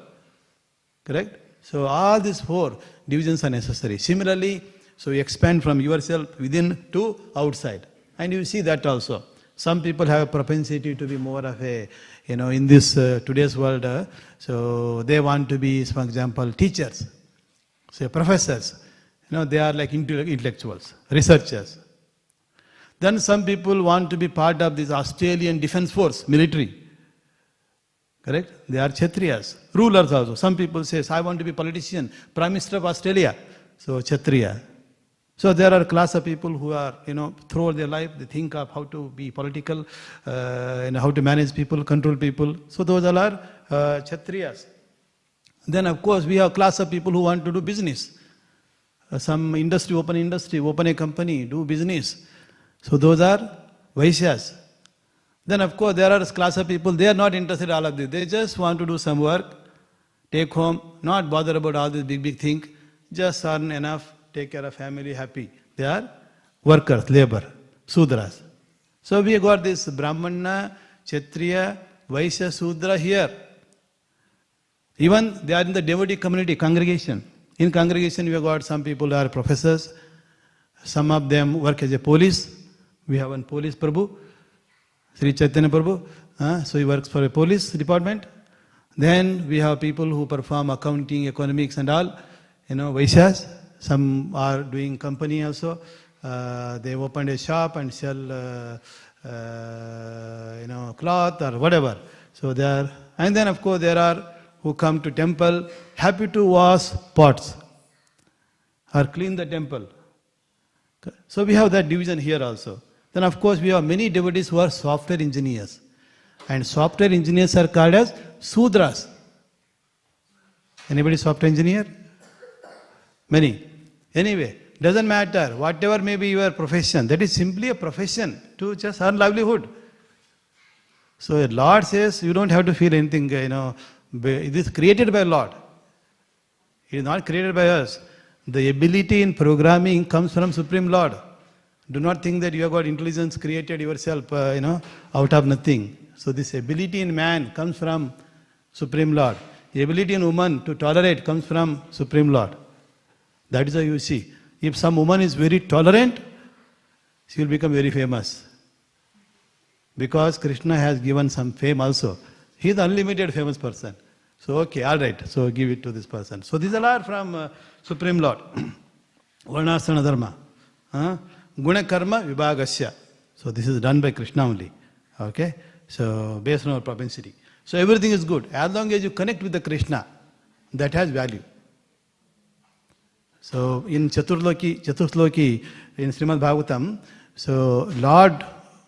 Correct? So all these four divisions are necessary. Similarly, so you expand from yourself within to outside. And you see that also. Some people have a propensity to be more of a, in this today's world, so they want to be, for example, teachers, say professors. They are like intellectuals, researchers. Then some people want to be part of this Australian Defence Force, military. Correct? They are Kshatriyas, rulers also. Some people say, I want to be politician, Prime Minister of Australia. So Kshatriya. So there are a class of people who are, throughout their life, they think of how to be political, how to manage people, control people. So those all are Kshatriyas. Then of course we have a class of people who want to do business. Some industry, open a company, do business. So those are Vaishyas. Then of course there are a class of people, they are not interested in all of this. They just want to do some work, take home, not bother about all this big thing, just earn enough, take care of family, happy. They are workers, labor, Sudras. So we got this Brahmana, Kshatriya, Vaishya, Sudra here. Even they are in the devotee community, congregation. In congregation we have got some people who are professors, some of them work as a police. We have one police Prabhu, Sri Chaitanya Prabhu, so he works for a police department. Then we have people who perform accounting, economics and all, Vaishyas. Some are doing company also. They opened a shop and sell, cloth or whatever. So they are, and then of course there are who come to temple, happy to wash pots or clean the temple. So we have that division here also. Then of course we have many devotees who are software engineers. And software engineers are called as Sudras. Anybody software engineer? Many. Anyway, doesn't matter. Whatever may be your profession, that is simply a profession to just earn livelihood. So the Lord says you don't have to feel anything, it is created by Lord. It is not created by us. The ability in programming comes from Supreme Lord. Do not think that you have got intelligence created yourself, out of nothing. So this ability in man comes from Supreme Lord. The ability in woman to tolerate comes from Supreme Lord. That is how you see. If some woman is very tolerant, she will become very famous. Because Krishna has given some fame also. He is unlimited famous person. So okay, all right. So give it to this person. So these all are from Supreme Lord. Varnasana dharma. Guna karma vibhagasya. So this is done by Krishna only. Okay? So based on our propensity. So everything is good. As long as you connect with the Krishna, that has value. So in Chaturshloki, in Srimad Bhagavatam, so Lord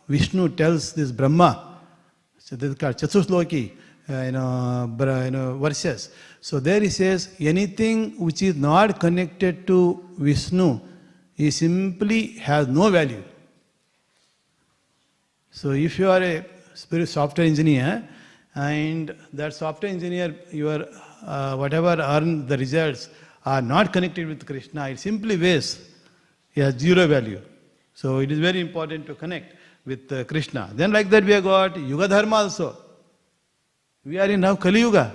Vishnu tells this Brahma, so this is called Chaturshloki, verses. So there he says, anything which is not connected to Vishnu, he simply has no value. So if you are a software engineer, and that software engineer, your whatever earn the results are not connected with Krishna, it simply wastes. He has zero value. So it is very important to connect with Krishna. Then like that we have got Yuga-dharma also. We are in now Kali Yuga.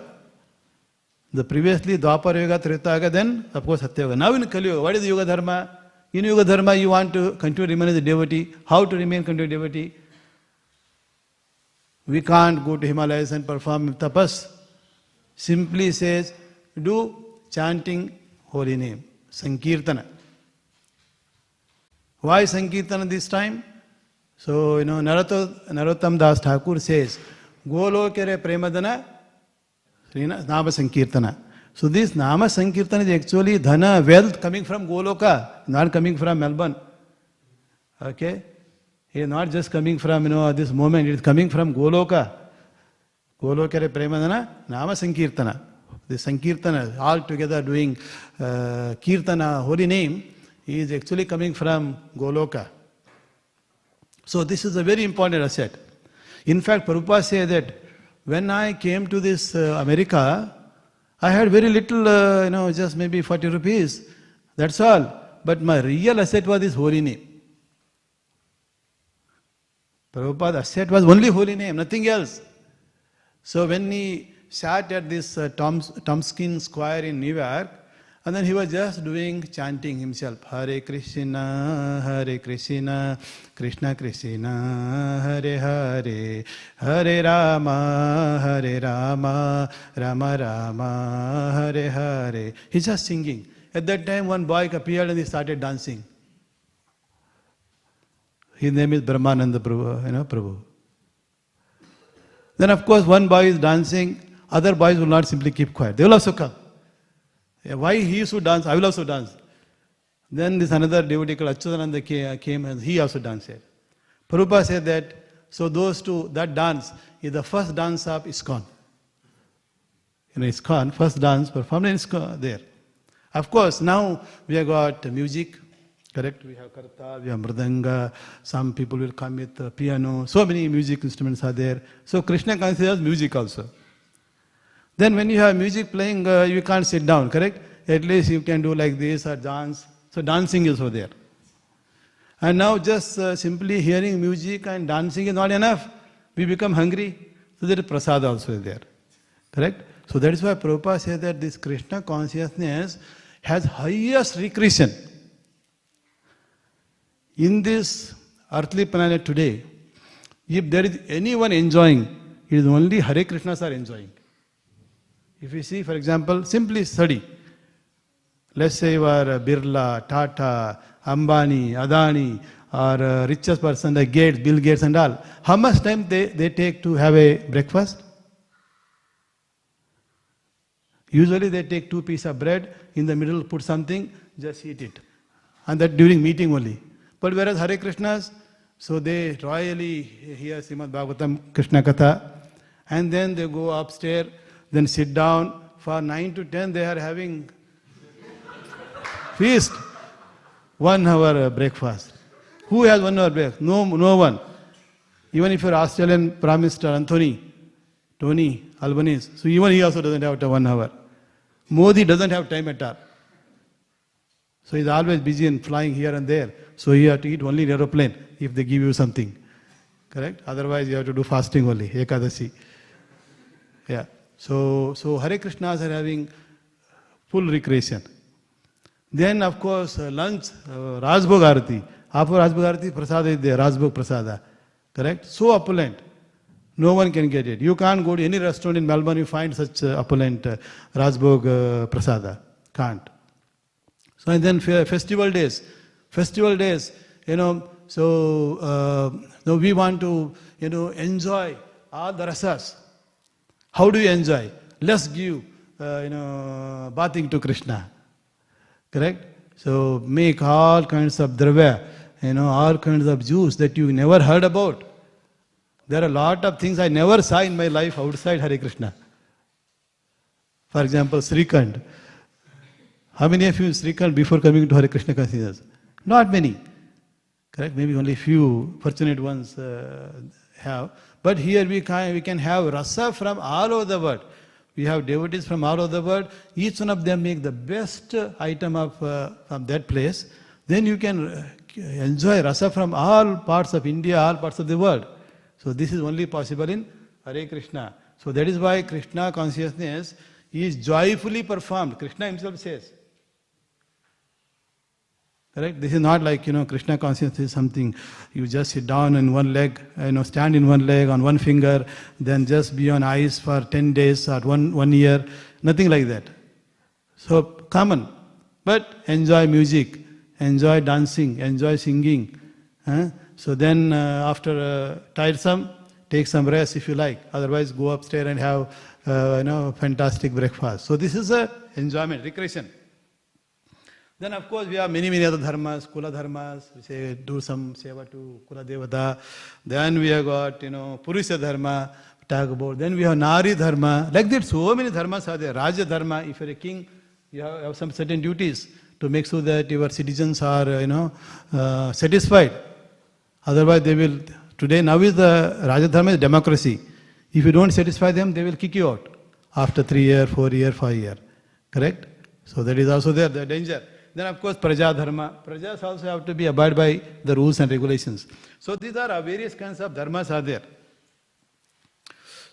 The previously Dwapara Yuga, Treta Yuga, then of course Satya Yuga. Now in Kali Yuga, what is the Yuga-dharma? In Yuga-dharma you want to continue to remain as a devotee. How to remain continue devotee? We can't go to Himalayas and perform tapas. Simply says, do chanting holy name, Sankirtana. Why Sankirtana this time? So, Narottam Das Thakur says, Golokere Premadana, Nama Sankirtana. So this Nama Sankirtana is actually dhana, wealth coming from Goloka, not coming from Melbourne. Okay? It is not just coming from, this moment, it is coming from Goloka. Golokere Premadana, Nama Sankirtana. The Sankirtana, all together doing Kirtana, holy name, is actually coming from Goloka. So this is a very important asset. In fact, Prabhupada said that when I came to this America, I had very little, just maybe 40 rupees. That's all. But my real asset was this holy name. Prabhupada's asset was only holy name, nothing else. So when he sat at this Tompkins Square in New York, And then he was just doing chanting himself. Hare Krishna, Krishna Krishna, Hare Hare, Hare Rama, Rama Rama, Hare Hare. He's just singing. At that time, one boy appeared and he started dancing. His name is Brahmananda Prabhu, Prabhu. Then of course, one boy is dancing, other boys will not simply keep quiet. They will also come. Why he should dance? I will also dance. Then this another devotee called Achyutananda came and he also danced. Prabhupada said that, so those two, that dance is the first dance of ISKCON. ISKCON, first dance performed in ISKCON there. Of course, now we have got music, correct? We have karta, we have mridanga, some people will come with piano, so many music instruments are there. So Krishna considers music also. Then when you have music playing, you can't sit down, correct? At least you can do like this or dance. So dancing is over there. And now just simply hearing music and dancing is not enough. We become hungry. So there is prasad also there. Correct? So that is why Prabhupada says that this Krishna consciousness has highest recreation. In this earthly planet today, if there is anyone enjoying, it is only Hare Krishnas are enjoying. If you see, for example, simply study. Let's say you are Birla, Tata, Ambani, Adani, or richest person like Gates, Bill Gates and all. How much time they take to have a breakfast? Usually they take 2 pieces of bread, in the middle put something, just eat it. And that during meeting only. But whereas Hare Krishnas, so they royally hear Srimad Bhagavatam, Krishna Katha, and then they go upstairs, then sit down. For 9 to 10 they are having feast. 1 hour breakfast. Who has 1 hour breakfast? No one. Even if you're Australian Prime Minister Tony Albanese, so even he also doesn't have 1 hour. Modi doesn't have time at all. So he's always busy and flying here and there. So you have to eat only in aeroplane if they give you something. Correct? Otherwise you have to do fasting only, Ekadasi. Yeah. So Hare Krishnas are having full recreation. Then of course lunch, Rajbhog Arati. After Rajbhog Arati, Prasada is there, Rajbhog Prasada. Correct? So opulent. No one can get it. You can't go to any restaurant in Melbourne, you find such opulent Rajbhog Prasada. Can't. So and then festival days, so we want to, enjoy all the rasas. How do you enjoy? Let's give, bathing to Krishna. Correct? So make all kinds of dravya, all kinds of juice that you never heard about. There are a lot of things I never saw in my life outside Hare Krishna. For example, Srikhand. How many of you Srikhand before coming to Hare Krishna consciousness? Not many. Correct? Maybe only few fortunate ones have. But here we can have rasa from all over the world. We have devotees from all over the world. Each one of them make the best item from that place. Then you can enjoy rasa from all parts of India, all parts of the world. So this is only possible in Hare Krishna. So that is why Krishna consciousness is joyfully performed. Krishna himself says. Correct? This is not like, Krishna consciousness is something, you just sit down on one leg, stand in one leg, on one finger, then just be on ice for 10 days or one year. Nothing like that. So common. But enjoy music, enjoy dancing, enjoy singing. So then after tiresome, take some rest if you like. Otherwise go upstairs and have fantastic breakfast. So this is a enjoyment, recreation. Then of course we have many other dharmas, Kula dharmas. We say do some seva to Kula Devata. Then we have got Purusha dharma, talk about. Then we have Nari dharma. Like that, so many dharmas are there. Raja dharma. If you're a king, you have some certain duties to make sure that your citizens are satisfied. Otherwise they will. Today now is the Raja dharma is democracy. If you don't satisfy them, they will kick you out after 3 years, 4 years, 5 years. Correct? So that is also there, the danger. Then of course Praja Dharma. Prajas also have to be abide by the rules and regulations. So these are various kinds of dharmas are there.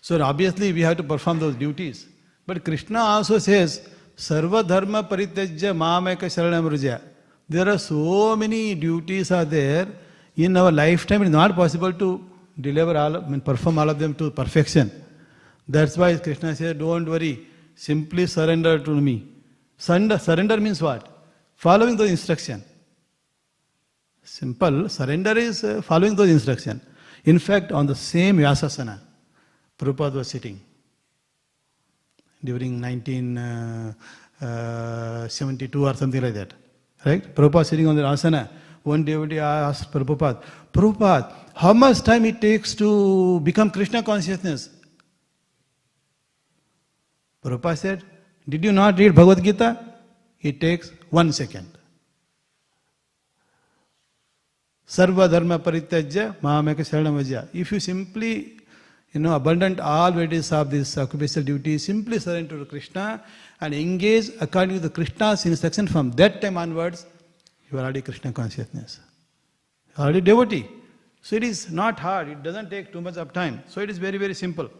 So obviously we have to perform those duties. But Krishna also says, Sarva dharma parityajya mameka sharanam vraja. There are so many duties are there. In our lifetime, it is not possible to deliver perform all of them to perfection. That's why Krishna said, don't worry, simply surrender to me. Surrender means what? Following those instructions. Simple. Surrender is following those instructions. In fact, on the same Vyasasana, Prabhupada was sitting during 1972 or something like that. Right? Prabhupada sitting on the asana. One devotee asked Prabhupada, Prabhupada, how much time it takes to become Krishna consciousness? Prabhupada said, did you not read Bhagavad Gita? It takes 1 second. Sarva dharma parityajya mahameka sharanam vraja. If you simply, abandon all varieties of this occupational duty, simply surrender to Krishna and engage according to the Krishna's instruction, from that time onwards, you are already Krishna consciousness. You are already devotee. So it is not hard, it doesn't take too much of time. So it is very, very simple.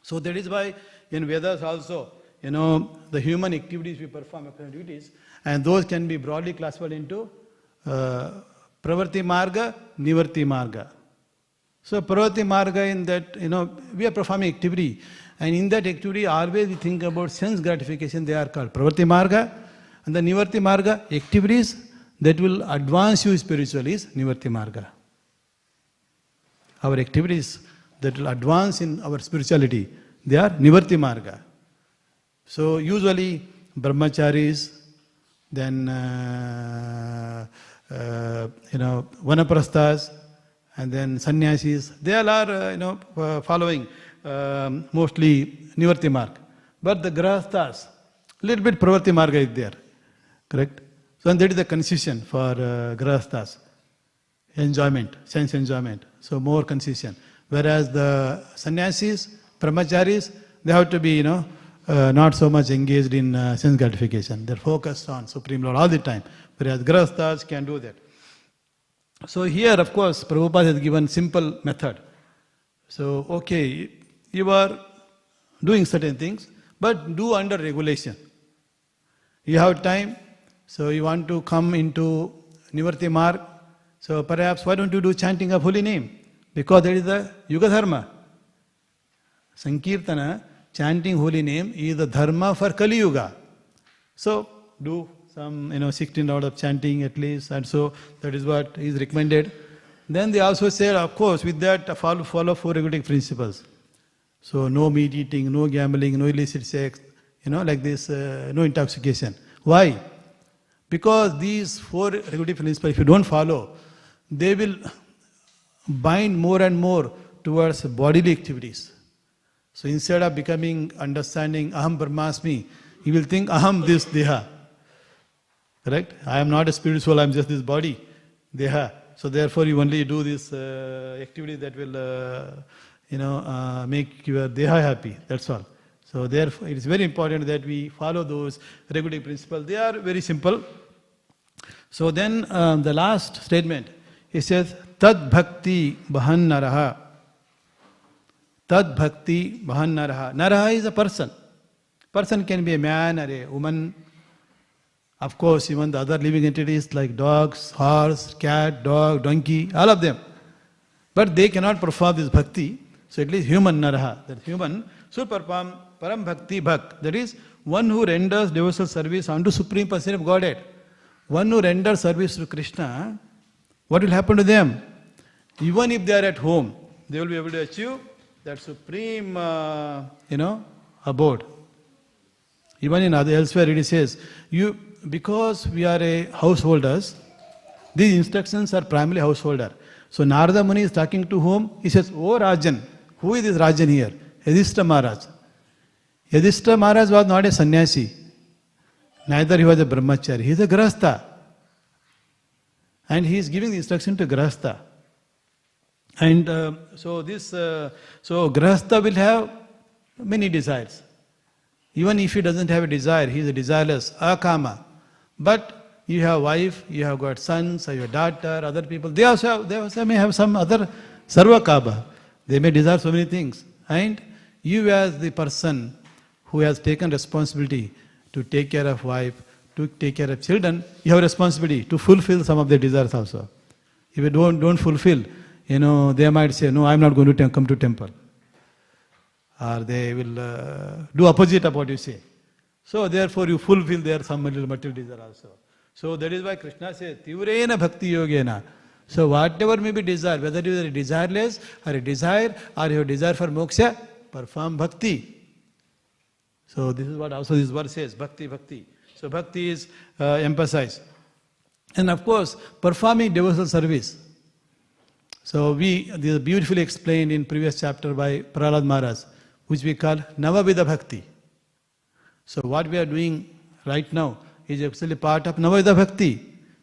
So that is why in Vedas also, the human activities we perform, occupational duties, and those can be broadly classified into Pravarti Marga, Nivarti Marga. So Pravarti Marga, in that, we are performing activity, and in that activity always we think about sense gratification, they are called Pravarti Marga, and the Nivarti Marga, activities that will advance you spiritually is Nivarti Marga. Our activities that will advance in our spirituality, they are Nivarti Marga. So usually brahmacharis, then vanaprasthas, and then sannyasis, they all are following mostly Nivarti Marga. But the grahasthas, little bit Pravarti Marga is there, correct? So and that is the concession for grahasthas, enjoyment, sense enjoyment. So more concession. Whereas the sannyasis, brahmacharis, they have to be not so much engaged in sense gratification. They're focused on Supreme Lord all the time. Whereas grahasthas can do that. So here, of course, Prabhupada has given simple method. So, okay, you are doing certain things, but do under regulation. You have time, so you want to come into Nivarti Marg, so perhaps why don't you do chanting of holy name? Because that is the Yuga-dharma. Sankirtana, chanting holy name, is the dharma for Kali Yuga. So, do some 16 hours of chanting at least, and so that is what is recommended. Then they also said, of course, with that follow 4 regulative principles. So no meat eating, no gambling, no illicit sex, like this, no intoxication. Why? Because these 4 regulative principles, if you don't follow, they will bind more and more towards bodily activities. So instead of understanding Aham Brahmasmi, you will think Aham this Deha. Correct? I am not a spirit soul, I am just this body, Deha. So therefore you only do this activity that will, make your Deha happy. That's all. So therefore it is very important that we follow those regulative principles. They are very simple. So then the last statement, he says, Tad Bhakti Bahan Naraha. Tad Bhakti Bahan Naraha. Naraha is a person. Person can be a man or a woman. Of course, even the other living entities like dogs, horse, cat, dog, donkey, all of them. But they cannot perform this bhakti. So at least human naraha, that human should perform param bhakti bhakt. That is, one who renders devotional service unto Supreme Person of Godhead. One who renders service to Krishna, what will happen to them? Even if they are at home, they will be able to achieve that supreme, abode. Even in elsewhere it says, because we are a householders, these instructions are primarily householder. So Narada Muni is talking to whom? He says, "O Rajan." Who is this Rajan here? Yudhishthira Maharaj. Yudhishthira Maharaj was not a sannyasi. Neither he was a brahmachari. He is a grahastha. And he is giving the instruction to grahastha. And so grahastha will have many desires. Even if he doesn't have a desire, he is a desireless, akama. But you have wife, you have got sons, or your daughter, other people. They also may have some other sarvakaba. They may desire so many things. And you as the person who has taken responsibility to take care of wife, to take care of children, you have a responsibility to fulfill some of their desires also. If you don't fulfill, they might say, no, I'm not going to come to temple. Or they will do opposite of what you say. So therefore you fulfill their some little material desire also. So that is why Krishna says, Tivrena Bhakti Yogena. So whatever may be desire, whether it is a desireless or a desire or your desire for moksha, perform bhakti. So this is what also this verse says, bhakti, bhakti. So bhakti is emphasized. And of course, performing devotional service. So this is beautifully explained in previous chapter by Prahlad Maharaj, which we call Navavidha Bhakti. So what we are doing right now is actually part of Navavidha Bhakti,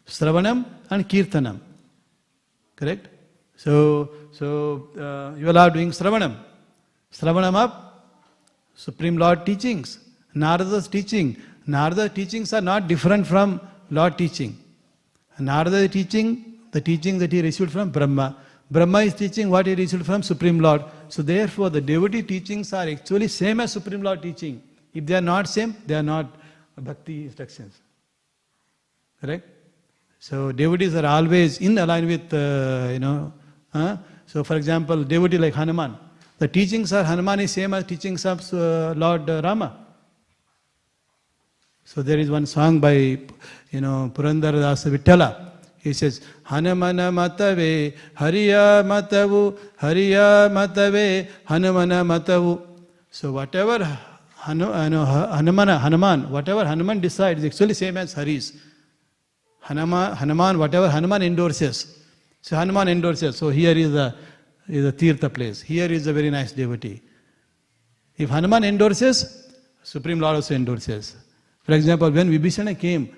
Sravanam and Kirtanam. Correct? So you all are doing Sravanam. Sravanam of Supreme Lord teachings, Narada's teaching. Narada's teachings are not different from Lord teaching. Narada's teaching, the teaching that he received from Brahma. Brahma is teaching what he received from Supreme Lord. So therefore the devotee teachings are actually same as Supreme Lord teaching. If they are not same, they are not bhakti instructions. Correct? So devotees are always in line with, So for example, devotee like Hanuman. The teachings are Hanuman is same as teachings of Lord Rama. So there is one song by, Purandara Dasa Vittala. He says, Hanumana matave, Hariya matavu, Hanumana matavu. So whatever Hanuman, whatever Hanuman decides is actually same as Hari's. Hanuman, whatever Hanuman endorses. So Hanuman endorses. So here is a Tirtha place. Here is a very nice devotee. If Hanuman endorses, Supreme Lord also endorses. For example, when Vibhishana came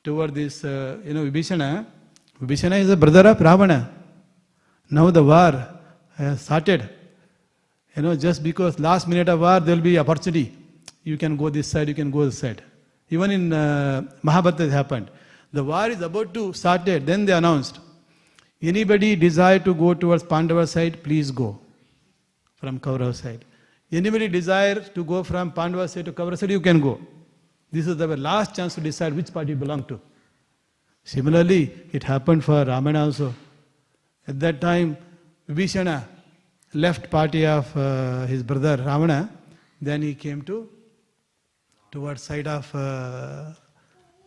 toward this, Vibhishana is the brother of Ravana. Now the war started. Just because last minute of war, there will be opportunity. You can go this side, you can go this side. Even in Mahabharata it happened. The war is about to start, then they announced, anybody desire to go towards Pandava side, please go from Kaurava side. Anybody desire to go from Pandava side to Kaurava side, you can go. This is the last chance to decide which party you belong to. Similarly, it happened for Ramana also. At that time, Vibhishana left party of his brother Ravana, then he came towards side of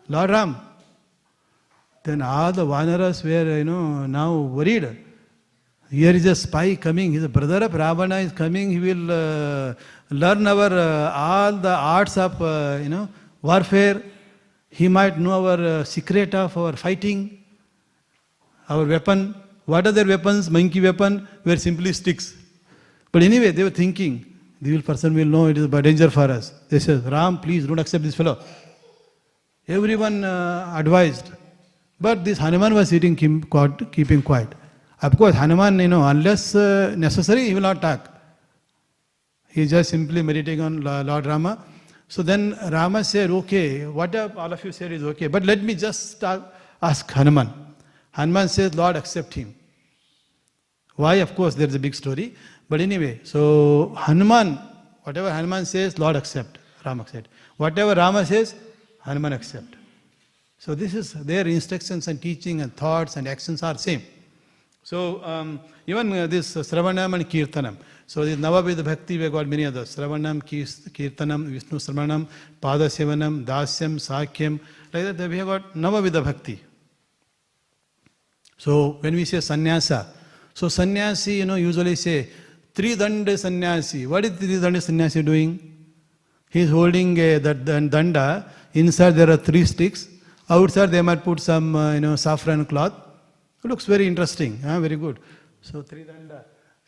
Lord Ram. Then all the Vanaras were, now worried. Here is a spy coming. His brother of Ravana is coming. He will learn our all the arts of, warfare. He might know our secret of our fighting, our weapon. What are their weapons? Monkey weapon were simply sticks. But anyway, they were thinking, the evil person will know it is a danger for us. They said, Ram, please don't accept this fellow. Everyone advised. But this Hanuman was sitting, keeping quiet. Of course, Hanuman, unless necessary, he will not talk. He is just simply meditating on Lord Rama. So then Rama said, okay, what all of you said is okay, but let me just ask Hanuman. Hanuman says, Lord, accept him. Why? Of course, there is a big story. But anyway, so Hanuman, whatever Hanuman says, Lord accept. Rama accept. Whatever Rama says, Hanuman accept. So this is their instructions and teaching and thoughts and actions are same. So even this Sravanam and Kirtanam. So this Navavidha Bhakti, we have got many others. Sravanam, Kirtanam, Vishnu Sravanam, Padasevanam, Dasyam, Sakyam. Like that we have got Navavidha Bhakti. So when we say sannyasa, so sannyasi, usually say, Tridanda sannyasi. What is Tridanda sannyasi doing? He is holding that danda. Inside there are 3 sticks. Outside they might put some, saffron cloth. It looks very interesting, very good. So 3 danda.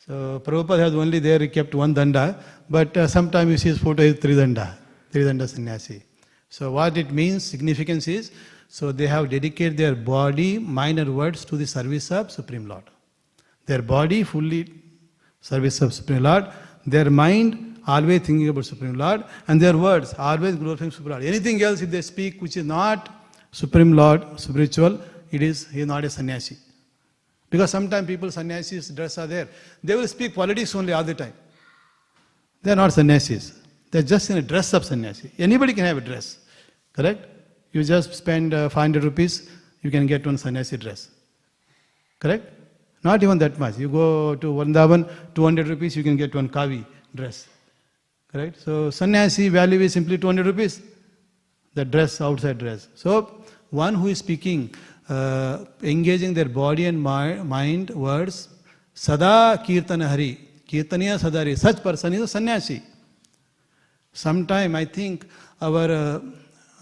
So Prabhupada has only there, he kept 1 danda. But sometimes you see his photo is 3 danda sannyasi. So what it means, significance is, so they have dedicated their body, mind and words to the service of Supreme Lord. Their body fully service of Supreme Lord. Their mind always thinking about Supreme Lord. And their words always glorifying Supreme Lord. Anything else if they speak which is not Supreme Lord, spiritual, he is not a sannyasi. Because sometimes people, sannyasis, dress are there. They will speak politics only all the time. They are not sannyasis. They are just in a dress of sannyasi. Anybody can have a dress. Correct? You just spend 500 rupees, you can get one sannyasi dress. Correct? Not even that much. You go to Vrindavan, 200 rupees, you can get one kavi dress. Correct? So sannyasi value is simply 200 rupees. The dress, outside dress. So one who is speaking, engaging their body and mind, words, sada kirtana hari, kirtaniya sadari, such person is a sannyasi. Sometime I think our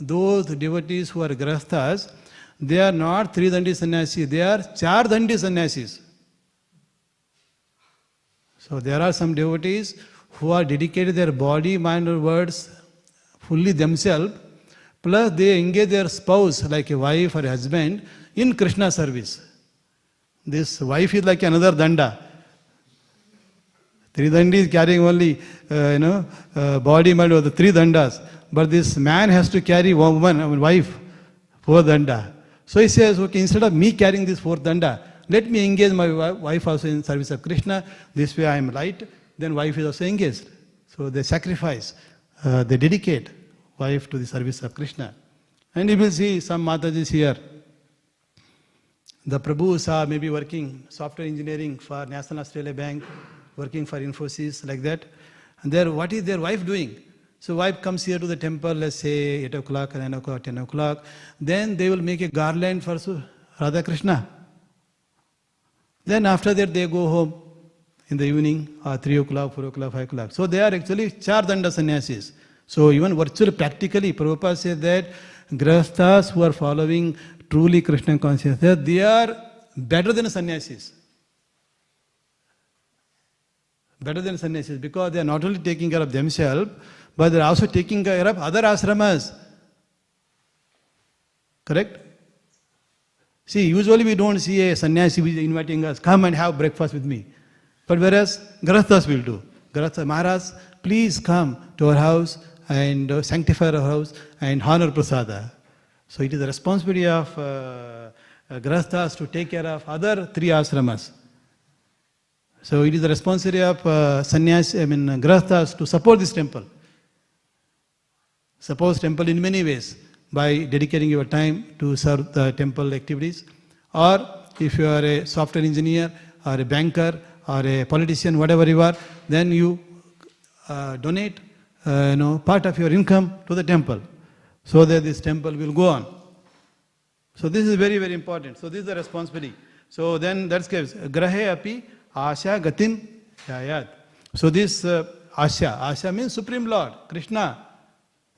those devotees who are grahasthas, they are not 3 dandi sannyasis, they are 4 dandi sannyasis. So there are some devotees who are dedicated their body, mind or words fully themselves, plus they engage their spouse like a wife or a husband in Krishna service. This wife is like another danda. 3 dandi is carrying only body, mind or the 3 dandas. But this man has to carry wife, 4 danda. So he says, okay, instead of me carrying this 4th danda, let me engage my wife also in service of Krishna. This way I am light, then wife is also engaged. So they sacrifice, they dedicate wife to the service of Krishna. And you will see some Matajis here. The Prabhus are maybe working software engineering for National Australia Bank, working for Infosys, like that. And what is their wife doing? So wife comes here to the temple, let's say 8 o'clock, 9 o'clock, 10 o'clock. Then they will make a garland for Radha Krishna. Then after that they go home in the evening, 3 o'clock, 4 o'clock, 5 o'clock. So they are actually 4 danda sannyasis. So even virtually, practically, Prabhupada says that grahasthas who are following truly Krishna consciousness, they are better than sannyasis. Better than sannyasis, because they are not only taking care of themselves, but they are also taking care of other ashramas. Correct? See, usually we don't see a sannyasi who is inviting us, come and have breakfast with me. But whereas grahasthas will do. Grahastha, Maharaj, please come to our house and sanctify our house and honor prasada. So it is the responsibility of grahasthas to take care of other 3 ashramas. So it is the responsibility of grahasthas to support this temple. Support temple in many ways, by dedicating your time to serve the temple activities. Or if you are a software engineer or a banker or a politician, whatever you are, then you donate part of your income to the temple, so that this temple will go on. So this is very, very important. So this is the responsibility. So then that's gives grahe api asya gatim yayat. So this asya means Supreme Lord, Krishna.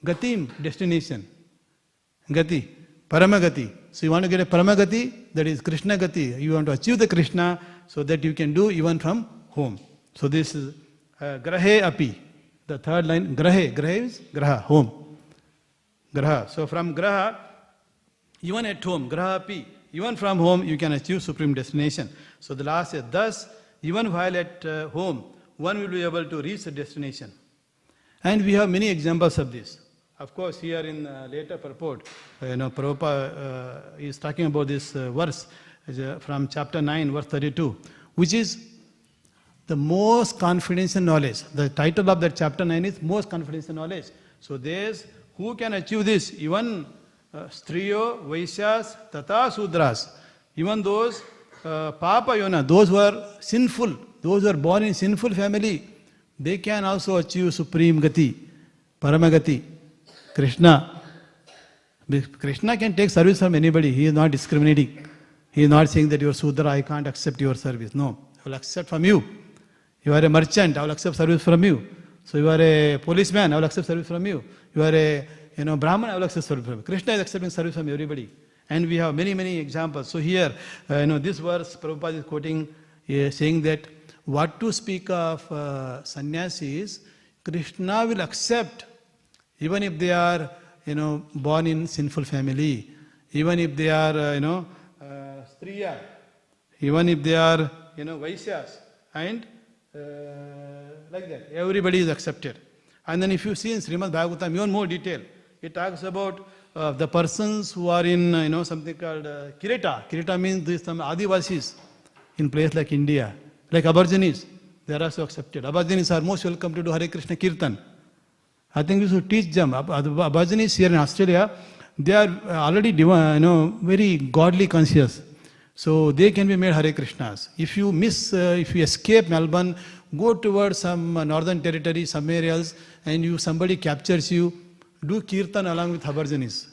Gatim, destination. Gati, Paramagati. So you want to get a Paramagati, that is Krishna Gati. You want to achieve the Krishna so that you can do even from home. So this is Grahe Api. The 3rd line, Grahe. Grahe is Graha, home. Graha. So from Graha, even at home, Graha Api, even from home you can achieve supreme destination. So the last is, thus, even while at home, one will be able to reach the destination. And we have many examples of this. Of course, here in later purport, Prabhupada is talking about this verse from chapter 9, verse 32, which is the most confidential knowledge. The title of that chapter 9 is most confidential knowledge. So there's who can achieve this? Even Striyo, Vaishyas, Tata Sudras, even those Papa Yona, those who are sinful, those who are born in sinful family, they can also achieve supreme Gati, Paramagati. Krishna. Krishna can take service from anybody. He is not discriminating. He is not saying that you are Sudra, I can't accept your service. No, I will accept from you. You are a merchant, I will accept service from you. So you are a policeman, I will accept service from you. You are a Brahman, I will accept service from you. Krishna is accepting service from everybody. And we have many, many examples. So here, this verse Prabhupada is quoting, saying that what to speak of sannyasis, Krishna will accept even if they are, born in sinful family, even if they are, Striya, even if they are, Vaisyas, and like that. Everybody is accepted. And then if you see in Srimad Bhagavatam, even more detail, it talks about the persons who are in, something called Kireta. Kireta means some Adivasis in place like India, like Aborigines, they are also accepted. Aborigines are most welcome to do Hare Krishna Kirtan. I think we should teach them. Bhajanis here in Australia, they are already very godly conscious. So they can be made Hare Krishnas. If you if you escape Melbourne, go towards some northern territory, somewhere else, and somebody captures you, do kirtan along with Bhajanis.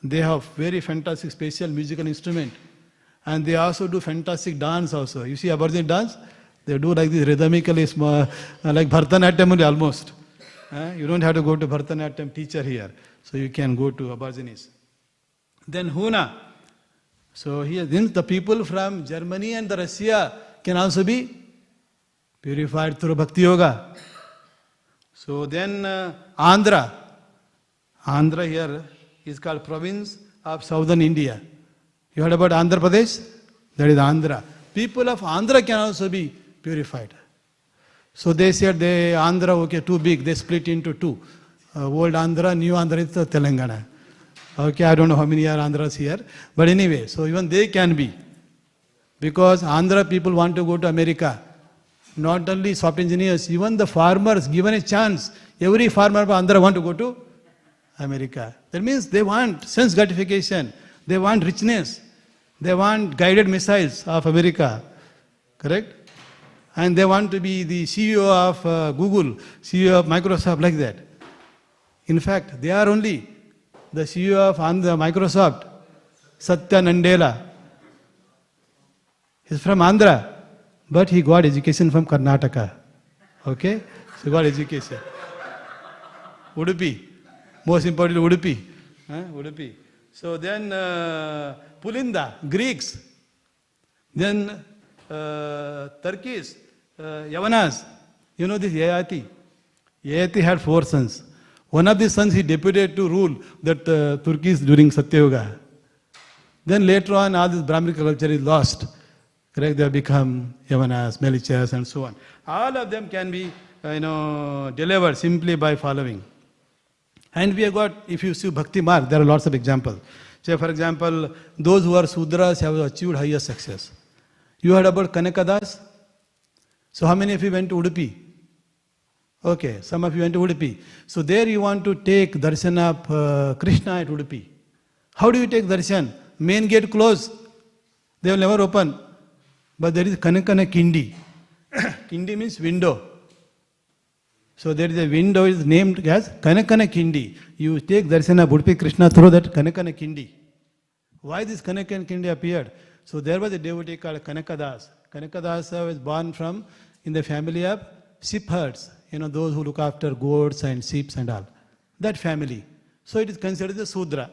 They have very fantastic special musical instrument. And they also do fantastic dance also. You see Aboriginal dance? They do like this rhythmically, like Bharatanatyam only almost. You don't have to go to Bharatanatyam teacher here. So you can go to Aborigines. Then Huna. So here, then the people from Germany and the Russia can also be purified through Bhakti Yoga. So then Andhra. Andhra here is called province of southern India. You heard about Andhra Pradesh? That is Andhra. People of Andhra can also be purified. So they said Andhra, okay, too big. They split into two. Old Andhra, new Andhra is Telangana. Okay, I don't know how many are Andhras here. But anyway, so even they can be. Because Andhra people want to go to America. Not only software engineers, even the farmers, given a chance, every farmer of Andhra want to go to America. That means they want sense gratification. They want richness. They want guided missiles of America. Correct? And they want to be the CEO of Google, CEO of Microsoft, like that. In fact, they are only the CEO of Microsoft, Satya Nadella. He's from Andhra, but he got education from Karnataka. Okay? So he got education. Udupi. Most importantly, Udupi. Udupi. So then Pulinda, Greeks. Then Turkish, Yavanas. You know this Yayati. Yayati had 4 sons. One of the sons he deputed to rule that Turkeys during Satya Yuga. Then later on all this Brahminic culture is lost. Correct? They have become Yavanas, Melichas and so on. All of them can be delivered simply by following. And we have got, if you see Bhakti Marg, there are lots of examples. Say for example, those who are Sudras have achieved higher success. You heard about Kanakadas? So how many of you went to Udupi? Okay, some of you went to Udupi. So there you want to take darshan of Krishna at Udupi. How do you take darshan? Main gate closed. They will never open. But there is Kanakana Kindi. Kindi means window. So there is a window is named as Kanakana Kindi. You take darshan of Udupi Krishna through that Kanakana Kindi. Why this Kanakana Kindi appeared? So there was a devotee called Kanakadas. Kanakadasa was born in the family of sheep herds. Those who look after goats and sheep and all. That family. So it is considered the Sudra.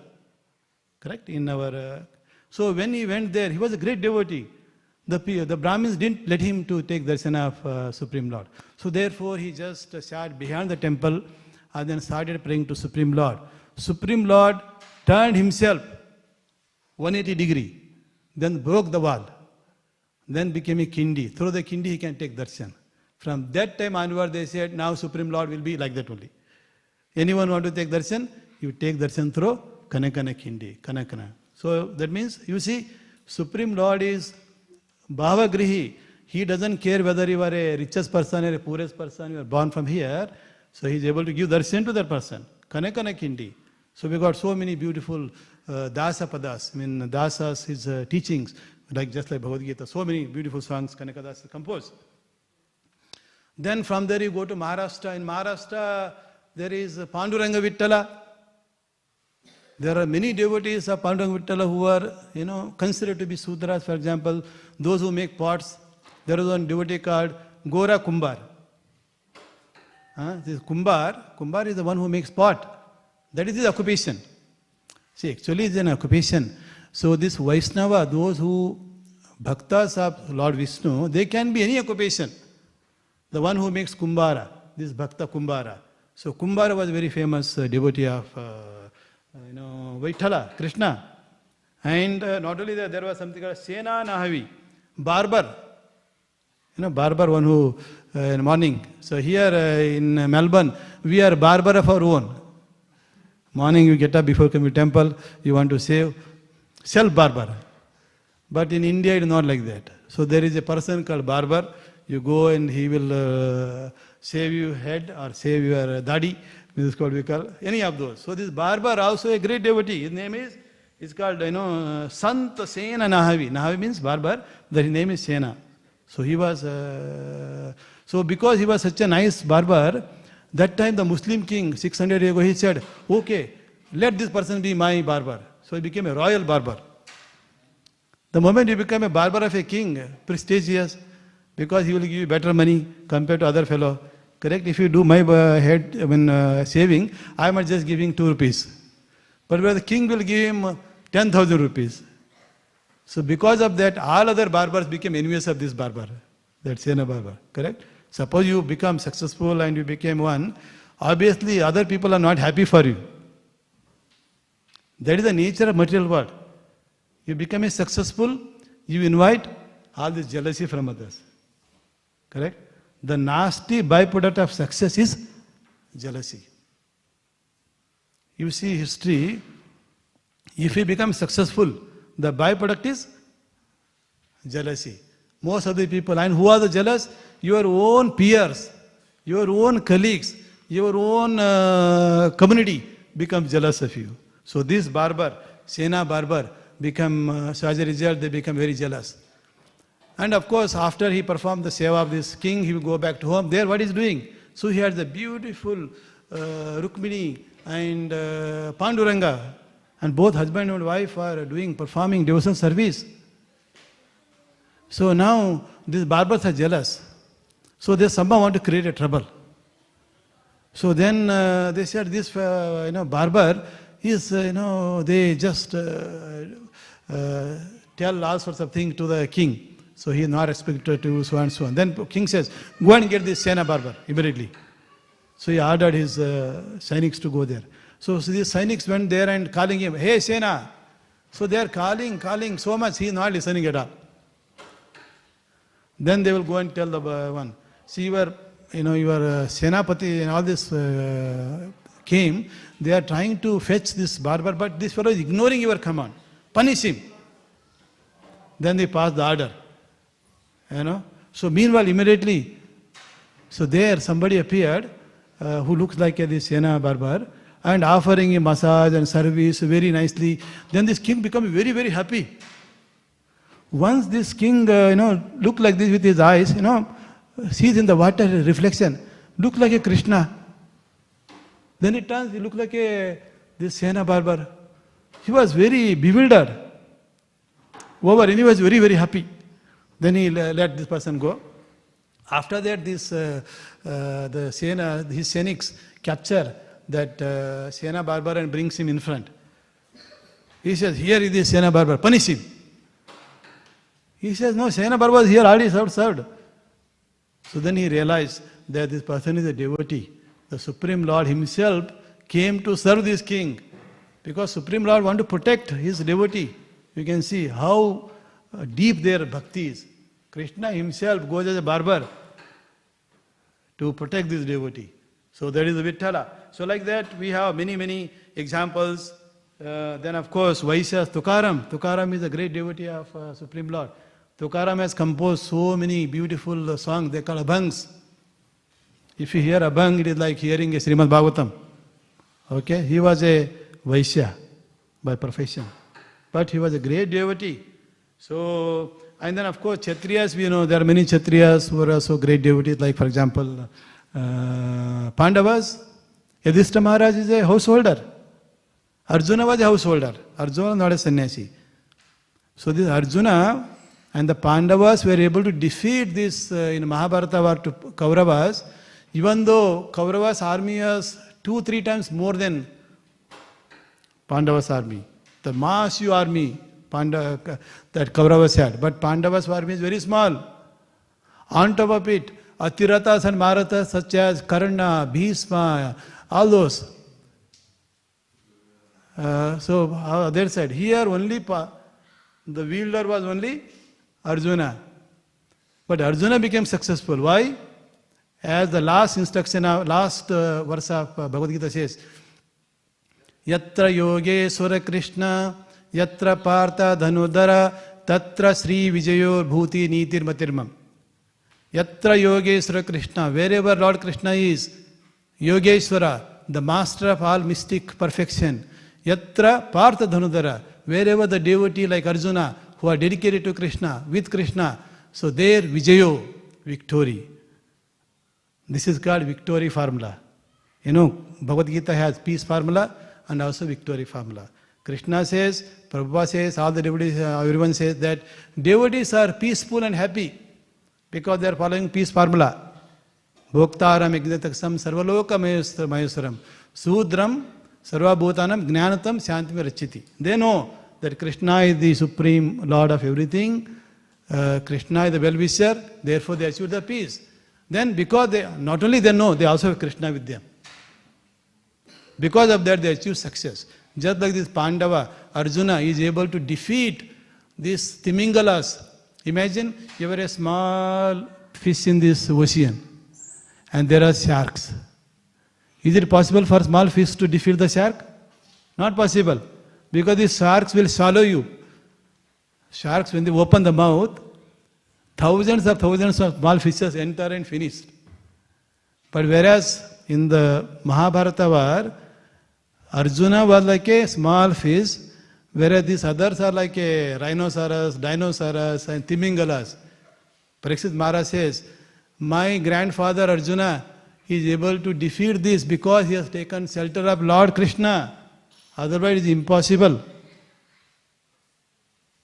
Correct? So when he went there, he was a great devotee. The Brahmins didn't let him to take darshan of Supreme Lord. So therefore he just sat behind the temple and then started praying to Supreme Lord. Supreme Lord turned himself 180 degree, then broke the wall, then became a Kindi. Through the Kindi he can take darshan. From that time onward they said, now Supreme Lord will be like that only. Anyone want to take darshan? You take darshan through Kanakana Kindi, Kanakana. So that means, you see, Supreme Lord is Bhavagrihi. He doesn't care whether you are a richest person or a poorest person, you are born from here. So he is able to give darshan to that person. Kanakana Kindi. So we got so many beautiful Dasa padas. Dasa's his teachings, just like Bhagavad Gita. So many beautiful songs Kanakadasa composed. Then from there you go to Maharashtra. In Maharashtra there is Panduranga Vittala. There are many devotees of Panduranga Vittala who are, considered to be Sudras. For example, those who make pots. There is one devotee called Gora Kumbar. This Kumbar is the one who makes pot. That is his occupation. See, actually it's an occupation. So this Vaishnava, those who bhaktas of Lord Vishnu, they can be any occupation. The one who makes Kumbara, this Bhakta Kumbara. So Kumbara was a very famous devotee of Vaithala, Krishna. And not only that, there was something called Sena Nahavi, barber. Barber, one who in the morning. So here in Melbourne, we are barber of our own. Morning you get up before coming to temple, you want to save, self-barber. But in India it is not like that. So there is a person called barber. you go and he will shave your head or shave your dadi. This is called, we call, any of those. So this barber also a great devotee. His name is, it's called, Sant Sena Nahavi. Nahavi means barber. His name is Sena. So he was, so because he was such a nice barber, that time the Muslim king, 600 years ago, he said, okay, let this person be my barber. So he became a royal barber. The moment you become a barber of a king, prestigious, because he will give you better money compared to other fellow. Correct? If you do my head, shaving, I am just giving 2 rupees. But where the king will give him 10,000 rupees. So because of that, all other barbers became envious of this barber. That Sena barber. Correct? Suppose you become successful and you became one, obviously other people are not happy for you. That is the nature of material world. You become a successful, you invite all this jealousy from others. Correct? The nasty byproduct of success is jealousy. You see history, if you become successful, the byproduct is jealousy. Most of the people, and who are the jealous? Your own peers, your own colleagues, your own community becomes jealous of you. So this barber, Sena barber, become, so as a result, they become very jealous. And of course, after he performed the seva of this king, he will go back to home. There, what he's doing? So he has the beautiful Rukmini and Panduranga. And both husband and wife are performing devotional service. So now, these barbers are jealous. So they somehow want to create a trouble. So then they said this, barber is, they just tell all sorts of things to the king. So he is not respected to so and so on. Then king says, go and get this Sena barber immediately. So he ordered his Sainiks to go there. So these Sainiks went there and calling him, hey Sena. So they are calling so much, he is not listening at all. Then they will go and tell the one, see your Senapati and all this came, they are trying to fetch this barber, but this fellow is ignoring your command. Punish him. Then they pass the order. So meanwhile, immediately, so there somebody appeared who looks like this Sena barber and offering him massage and service very nicely. Then this king becomes very, very happy. Once this king, looked like this with his eyes, sees in the water reflection, look like a Krishna. Then it turns, he looked like this Sena barber. He was very bewildered. And he was very, very happy. Then he let this person go. After that, this the Sena, his Sainiks capture that Sena barber and brings him in front. He says, here is the Sena barber, punish him. He says, no, Sena barber was here, already served. So then he realized that this person is a devotee. The Supreme Lord himself came to serve this king. Because Supreme Lord wants to protect his devotee. You can see how deep their bhakti is. Krishna himself goes as a barber to protect this devotee. So that is the Vitthala. So like that we have many, many examples. Then of course Vaishyas, Tukaram. Tukaram is a great devotee of Supreme Lord. Tukaram has composed so many beautiful songs, they call abhangs. If you hear abhang, it is like hearing a Srimad Bhagavatam. Okay, he was a Vaishya by profession. But he was a great devotee. So, and then of course Kshatriyas, we know there are many Kshatriyas who are also great devotees, like for example Pandavas. Yudhishthira Maharaj is a householder. Arjuna was a householder. Arjuna was not a sannyasi. So this Arjuna and the Pandavas were able to defeat this in Mahabharata war to Kauravas, even though Kauravas army was 2-3 times more than Pandavas army. The massive army that Kauravas had. But Pandavas army is very small. On top of it, Atiratas and Marathas such as Karna, Bhishma, all those. So they said, here only the wielder was only Arjuna. But Arjuna became successful. Why? As the last instruction, last verse of Bhagavad Gita says, Yatra Yogeswara Krishna, Yatra Partha Dhanudara, Tatra Sri Vijayor Bhuti Nitir Matirmam. Yatra Yogeshwara Krishna, wherever Lord Krishna is, Yogeshwara, the master of all mystic perfection. Yatra Partha Dhanudhara, wherever the devotee like Arjuna, who are dedicated to Krishna, with Krishna, so there Vijayo, victory. This is called victory formula. You know, Bhagavad Gita has peace formula and also victory formula. Krishna says, Prabhupada says, all the devotees, everyone says that devotees are peaceful and happy because they are following peace formula. Bhoktaram yajnataksam sarvaloka mayusaram sudram sarvabhutanam jnanatam shantim rachiti. They know that Krishna is the supreme Lord of everything. Krishna is the well-wisher, therefore they achieve the peace. Then because they, not only they know, they also have Krishna with them. Because of that they achieve success. Just like this Pandava, Arjuna is able to defeat these Timingalas. Imagine you are a small fish in this ocean and there are sharks. Is it possible for small fish to defeat the shark? Not possible. Because these sharks will swallow you. Sharks, when they open the mouth, thousands of small fishes enter and finish. But whereas in the Mahabharata war, Arjuna was like a small fish, whereas these others are like a rhinoceros, dinosaurs and Timingalas. Parikshit Maharaj says, my grandfather Arjuna is able to defeat this because he has taken shelter of Lord Krishna. Otherwise it is impossible.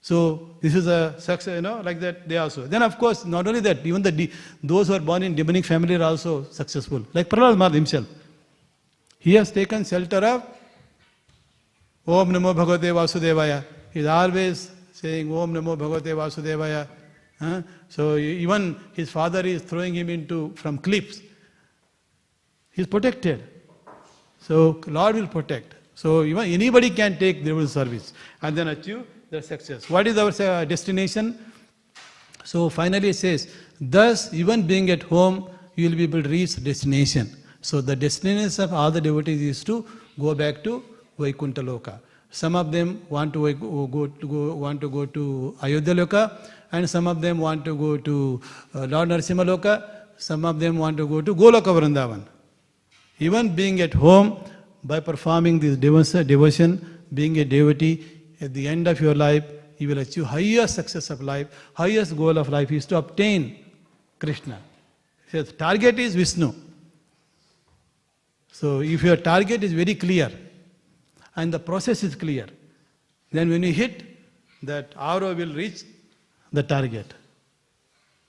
So this is a success, like that they also. Then of course, not only that, even those who are born in demonic family are also successful. Like Prahlad Maharaj himself. He has taken shelter of Om Namo Bhagavate Vasudevaya. He is always saying Om Namo Bhagavate Vasudevaya. So even his father is throwing him from cliffs. He is protected. So Lord will protect. So even anybody can take devil service and then achieve the success. What is our destination? So finally it says, thus even being at home, you will be able to reach destination. So the destination of all the devotees is to go back to Vaikuntha Loka. Some of them want to go to Ayodhya Loka, and some of them want to go to Lord Narasimha Loka. Some of them want to go to Goloka Vrindavan. Even being at home, by performing this devotion, being a devotee, at the end of your life, you will achieve highest success of life. Highest goal of life is to obtain Krishna. So the target is Vishnu. So if your target is very clear and the process is clear, then when you hit, that arrow will reach the target.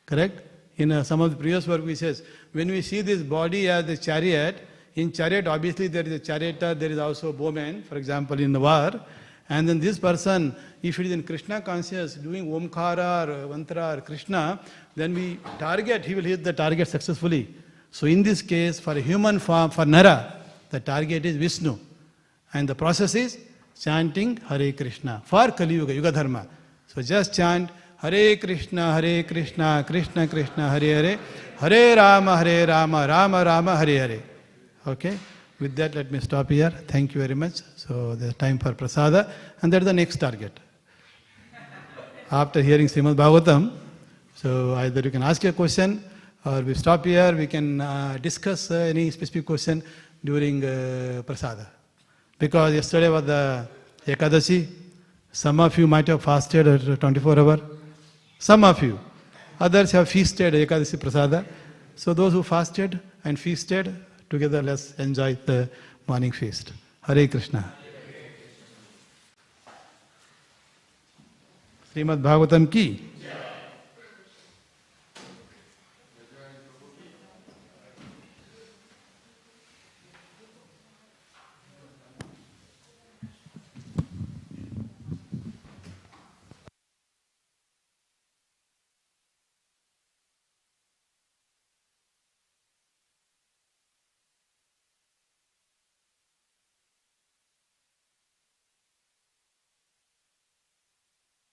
Correct? In some of the previous work we says, when we see this body as a chariot, in chariot obviously there is a charioteer, there is also a bowman, for example in the war. And then this person, if it is in Krishna conscious, doing Omkara or Mantra or Krishna, then we target, he will hit the target successfully. So in this case, for a human form, for Nara, the target is Vishnu. And the process is chanting Hare Krishna for Kali Yuga, Yuga-dharma. So just chant Hare Krishna, Krishna Krishna, Hare Hare, Hare Rama, Rama Rama, Hare Hare. Okay? With that, let me stop here. Thank you very much. So there's time for prasada, and that's the next target. After hearing Srimad Bhagavatam, so either you can ask a question, or we stop here, we can discuss any specific question during prasada. Because yesterday was the Ekadashi, some of you might have fasted at 24 hours, some of you. Others have feasted Ekadashi prasada. So those who fasted and feasted, together let's enjoy the morning feast. Hare Krishna. Śrīmad Bhāgavatam ki.